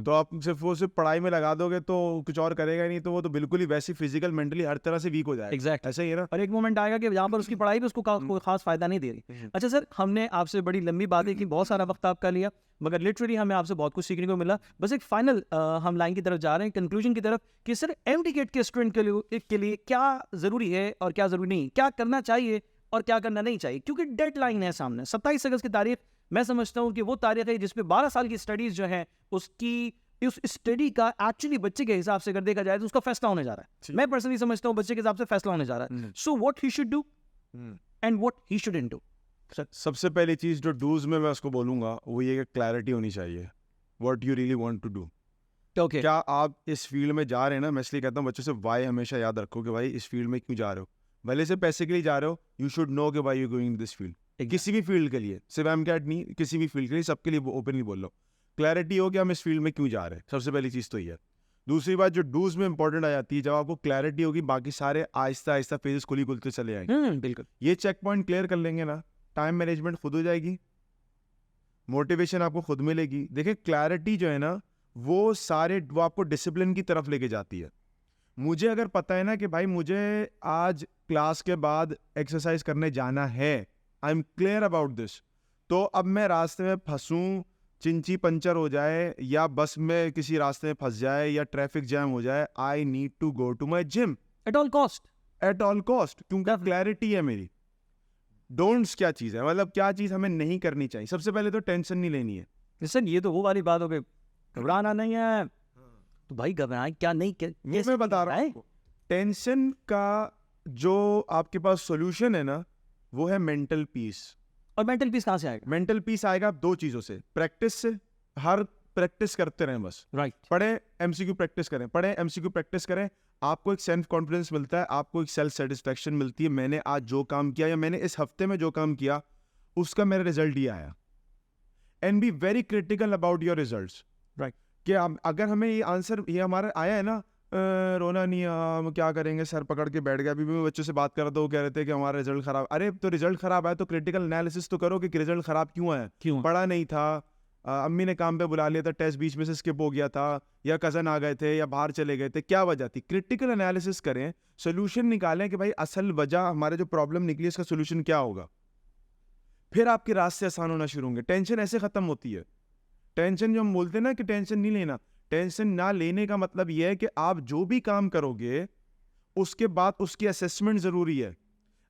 तो आप सिर्फ पढ़ाई में लगा दोगे तो कुछ और करेगा ही नहीं, तो वो तो बिल्कुल ही वैसे फिजिकल मेंटली हर तरह से वीक हो जाएगा। एग्जैक्ट ऐसा ही है ना। और एक मोमेंट आएगा कि जहाँ पर उसकी पढ़ाई भी उसको कोई खास फायदा नहीं दे रही। अच्छा सर, हमने आपसे बड़ी लंबी बातें की, बहुत सारा वक्त आपका लिया, मगर लिटरली हमें आपसे बहुत कुछ सीखने को मिला। बस एक फाइनल हम लाइन की तरफ जा रहे हैं, कंक्लूजन की तरफ, कि सर MD-CAT के स्टूडेंट के लिए क्या ज़रूरी है और क्या ज़रूरी नहीं, क्या करना चाहिए और क्या करना नहीं चाहिए, क्योंकि डेडलाइन है सामने 27 अगस्त की तारीख। मैं समझता हूँ कि वो तारीख है जिसपे 12 साल की स्टडीज़ जो है उसकी उस स्टडी का एक्चुअली बच्चे के हिसाब से अगर देखा जाए तो उसका फैसला होने जा रहा है। मैं पर्सनली समझता हूँ बच्चे के हिसाब से फैसला होने जा रहा है। So what he should do and what he shouldn't do. सबसे पहली चीज जो डूज में मैं उसको बोलूंगा वो ये कि क्लैरिटी होनी चाहिए, what you really want to do. Okay, क्या आप इस फील्ड में जा रहे हैं ना, मैं इसलिए कहता हूँ बच्चों से वाई हमेशा याद रखो कि भाई इस फील्ड में क्यों जा रहे हो। भले से पैसे के लिए जा रहे हो, यू शुड नो कि why you going this field. किसी भी फील्ड के लिए, सिर्फ MCAT नहीं, किसी भी फील्ड के लिए, सबके लिए ओपनली बोल लो, क्लैरिटी हो कि हम इस फील्ड में क्यों जा रहे हैं। सबसे पहली चीज़ तो ये है। दूसरी बात जो डूज में इंपॉर्टेंट आ जाती है, जब आपको क्लैरिटी होगी बाकी सारे आहिस्ता आहिस्ता फेजेस खुलते चले आएंगे। बिल्कुल। ये चेक पॉइंट क्लियर कर लेंगे ना, टाइम मैनेजमेंट खुद हो जाएगी, मोटिवेशन आपको खुद मिलेगी। देखिए क्लैरिटी जो है ना वो आपको डिसिप्लिन की तरफ लेके जाती है। मुझे अगर पता है ना कि भाई मुझे आज क्लास के बाद एक्सरसाइज करने जाना है, I am clear about this, तो अब मैं रास्ते में फंसूं, चिंची पंचर हो जाए या बस में किसी रास्ते में फंस जाए या ट्रैफिक जैम हो जाए, I need to go to my gym at all cost, क्योंकि क्लैरिटी है मेरी। डोंट्स क्या चीज़ है, मतलब क्या चीज़ हमें नहीं करनी चाहिए। सबसे पहले तो टेंशन नहीं लेनी है। सर ये तो वो वाली बात हो गई, घबराना नहीं है तो भाई घबराएं क्या नहीं, मैं बता रहा हूँ, टेंशन का जो आपके पास सॉल्यूशन है ना वो है मेंटल पीस। और मेंटल पीस कहाँ से आएगा? मेंटल पीस आएगा 2 चीज़ों से, प्रैक्टिस से। हर प्रैक्टिस करते रहें, बस राइट। पढ़े MCQ प्रैक्टिस करें, पढ़े MCQ प्रैक्टिस करें, आपको एक सेल्फ कॉन्फिडेंस मिलता है, आपको एक सेल्फ सेटिस्फेक्शन मिलती है। मैंने आज जो काम किया या मैंने इस हफ्ते में जो काम किया उसका मेरा रिजल्ट ये आया। And be very critical about your results. Right. कि अगर हमें ये आंसर ये हमारा आया है ना, रोना नहीं, हम क्या करेंगे, सर पकड़ के बैठ गया। अभी भी मैं बच्चों से बात कर रहा था, वो कह रहे थे कि हमारा रिजल्ट खराब। अरे तो रिजल्ट खराब आया तो क्रिटिकल एनालिसिस तो करो कि रिजल्ट खराब क्यों आया। क्यों? पढ़ा नहीं था, अम्मी ने काम पे बुला लिया था, टेस्ट बीच में से स्किप हो गया था, या कज़न आ गए थे, या बाहर चले गए थे, क्या वजह थी। क्रिटिकल एनालिसिस करें, सोल्यूशन निकालें कि भाई असल वजह, हमारे जो प्रॉब्लम निकली इसका सोल्यूशन क्या होगा। फिर आपके रास्ते आसान होना शुरू होंगे। टेंशन ऐसे खत्म होती है। टेंशन जो हम बोलते हैं ना कि टेंशन नहीं लेना, टेंशन ना लेने का मतलब यह है कि आप जो भी काम करोगे उसके बाद उसकी असेसमेंट जरूरी है।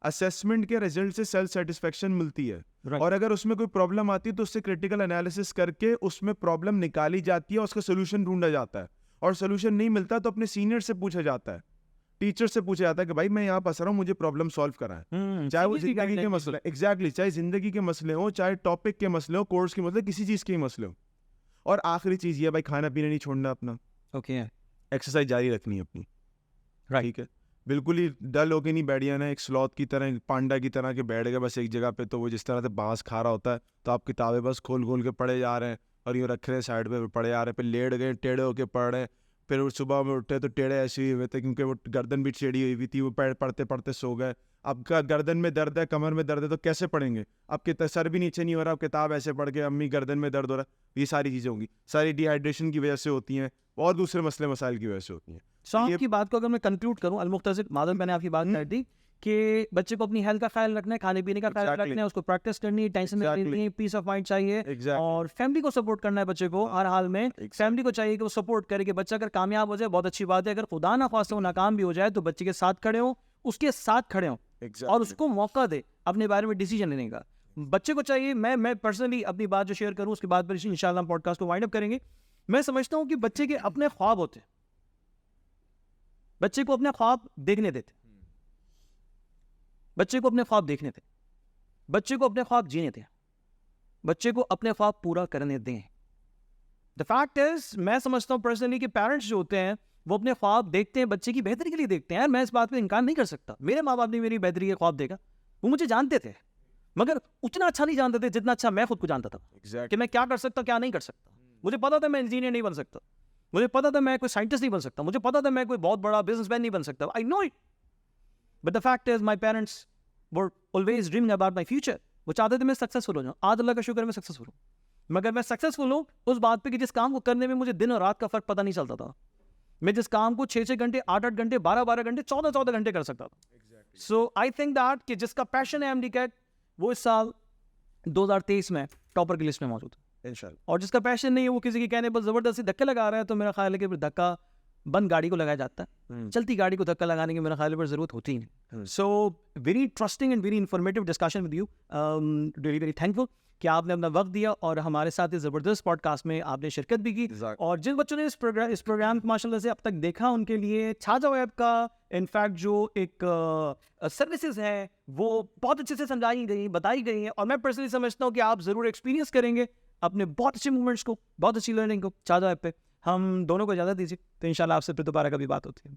असेसमेंट के रिजल्ट से सेल्फ सेटिस्फेक्शन मिलती है। Right. और अगर उसमें कोई प्रॉब्लम आती है तो उससे क्रिटिकल एनालिसिस करके उसमें प्रॉब्लम निकाली जाती है, उसका सोल्यूशन ढूंढा जाता है। और सोल्यूशन नहीं मिलता तो अपने सीनियर से पूछा जाता है, टीचर से पूछा जाता है कि भाई मैं यहाँ फंस रहा हूँ, मुझे प्रॉब्लम सॉल्व कराएं। चाहे वो जिंदगी के मसले, एग्जैक्टली, चाहे जिंदगी के मसले हो, चाहे टॉपिक के मसले हो, कोर्स के मसले, किसी चीज के ही मसले हो। और आखिरी चीज ये भाई, खाना पीना नहीं छोड़ना अपना, ओके, एक्सरसाइज जारी रखनी है अपनी। Right. ठीक है, बिल्कुल ही डल होके नहीं बैठ जाना, एक स्लॉथ की तरह, पांडा की तरह के बैठ गए बस एक जगह पे। तो वो जिस तरह से बांस खा रहा होता है, तो आप किताबें बस खोल खोल के पढ़े जा रहे हैं और यूँ रख रहे हैं साइड पे, पढ़े जा रहे हैं, फिर लेट गए टेढ़े होके पढ़ रहे हैं, फिर वो सुबह में उठे तो टेढ़े ऐसे ही हुए थे क्योंकि वो गर्दन भी टेढ़ी हुई हुई थी, वो पढ़ते पढ़ते सो गए। अब गर्दन में दर्द है, कमर में दर्द है, तो कैसे पढ़ेंगे। अब सर भी नीचे नहीं हो रहा, अब किताब ऐसे पढ़ के अम्मी गर्दन में दर्द हो रहा है, ये सारी चीज़ें होंगी, सारी डिहाइड्रेशन की वजह से होती हैं और दूसरे मसले मसाइल की वजह से होती हैं। सो आपकी बात को अगर मैं कंक्लूड करूं, अलमुख्तसर मादम, मैंने आपकी बात कर दी कि बच्चे को अपनी हेल्थ का ख्याल रखना है, खाने पीने का ख्याल Exactly. रखना है, उसको प्रैक्टिस करनी है, टेंशन नहीं लेनी है, पीस ऑफ माइंड चाहिए। Exactly. और फैमिली को सपोर्ट करना है बच्चे को हर हाल में। फैमिली को चाहिए कि वो सपोर्ट करे कि बच्चा अगर कामयाब हो जाए बहुत अच्छी बात है, अगर खुदा ना खास्ता वो नाकाम भी हो जाए तो बच्चे के साथ खड़े हो, उसके साथ खड़े हो और उसको मौका दे अपने बारे में डिसीजन लेने का। बच्चे को चाहिए, मैं पर्सनली अपनी बात जो शेयर करूँ उसके बाद पर इंशाल्लाह हम पॉडकास्ट को वाइंड अप करेंगे। मैं समझता हूँ कि बच्चे के अपने ख्वाब होते हैं, बच्चे को अपने ख्वाब देखने देते, बच्चे को अपने ख्वाब देखने दें, बच्चे को अपने ख्वाब जीने दें, बच्चे को अपने ख्वाब पूरा करने दें। द फैक्ट इज, मैं समझता हूँ पर्सनली कि पेरेंट्स जो होते हैं वो अपने ख्वाब देखते हैं, बच्चे की बेहतरी के लिए देखते हैं। मैं इस बात पे इनकार नहीं कर सकता, मेरे माँ बाप ने मेरी बेहतरी के ख्वाब देखा, वो मुझे जानते थे, मगर उतना अच्छा नहीं जानते थे जितना अच्छा मैं खुद को जानता था कि मैं क्या कर सकता, क्या नहीं कर सकता। मुझे पता था मैं इंजीनियर नहीं बन सकता, मुझे पता था मैं कोई साइंटिस्ट नहीं बन सकता, मुझे पता था मैं कोई बहुत बड़ा बिजनेसमैन नहीं बन सकता। I know it, but the fact is my parents were always dreaming about my future. वो चाहते थे मैं सक्सेसफुल हो जाऊँ। आज अल्लाह का शुक्र है मैं सक्सेसफुल हूँ, मगर मैं सक्सेसफुल हूँ उस बात पे कि जिस काम को करने में मुझे दिन और रात का फर्क पता नहीं चलता था। मैं जिस काम को 6-6 घंटे, 8-8 घंटे, 12-12 घंटे, 14-14 घंटे कर सकता था। सो आई थिंक दैट कि जिसका पैशन है एमडीकैट, वो इस साल 2023 में टॉपर की लिस्ट में मौजूद है इंशाल्लाह। और जिसका पैशन नहीं है, वो किसी के कहने पर जबरदस्ती धक्के लगा रहा है, तो मेरा ख्याल है कि फिर धक्का बंद गाड़ी को लगाया जाता है, चलती गाड़ी को धक्का लगाने की मेरा ख्याल है पर जरूरत होती ही नहीं। So very interesting and very informative discussion with you, really very thankful कि आपने अपना वक्त दिया और हमारे साथ इस ज़बरदस्त पॉडकास्ट में आपने शिरकत भी की। और जिन बच्चों ने इस प्रोग्राम को माशाल्लाह से अब तक देखा, उनके लिए छाजाओ ऐप का इनफैक्ट जो एक सर्विसेज है वो बहुत अच्छे से समझाई गई, बताई गई हैं। और मैं पर्सनली समझता हूँ कि आप ज़रूर एक्सपीरियंस करेंगे अपने बहुत अच्छे मूवमेंट्स को, बहुत अच्छी लर्निंग को छाजाओ ऐप पे। हम दोनों को इजाज़त दीजिए, तो इंशाल्लाह आपसे फिर दोबारा कभी बात होती है।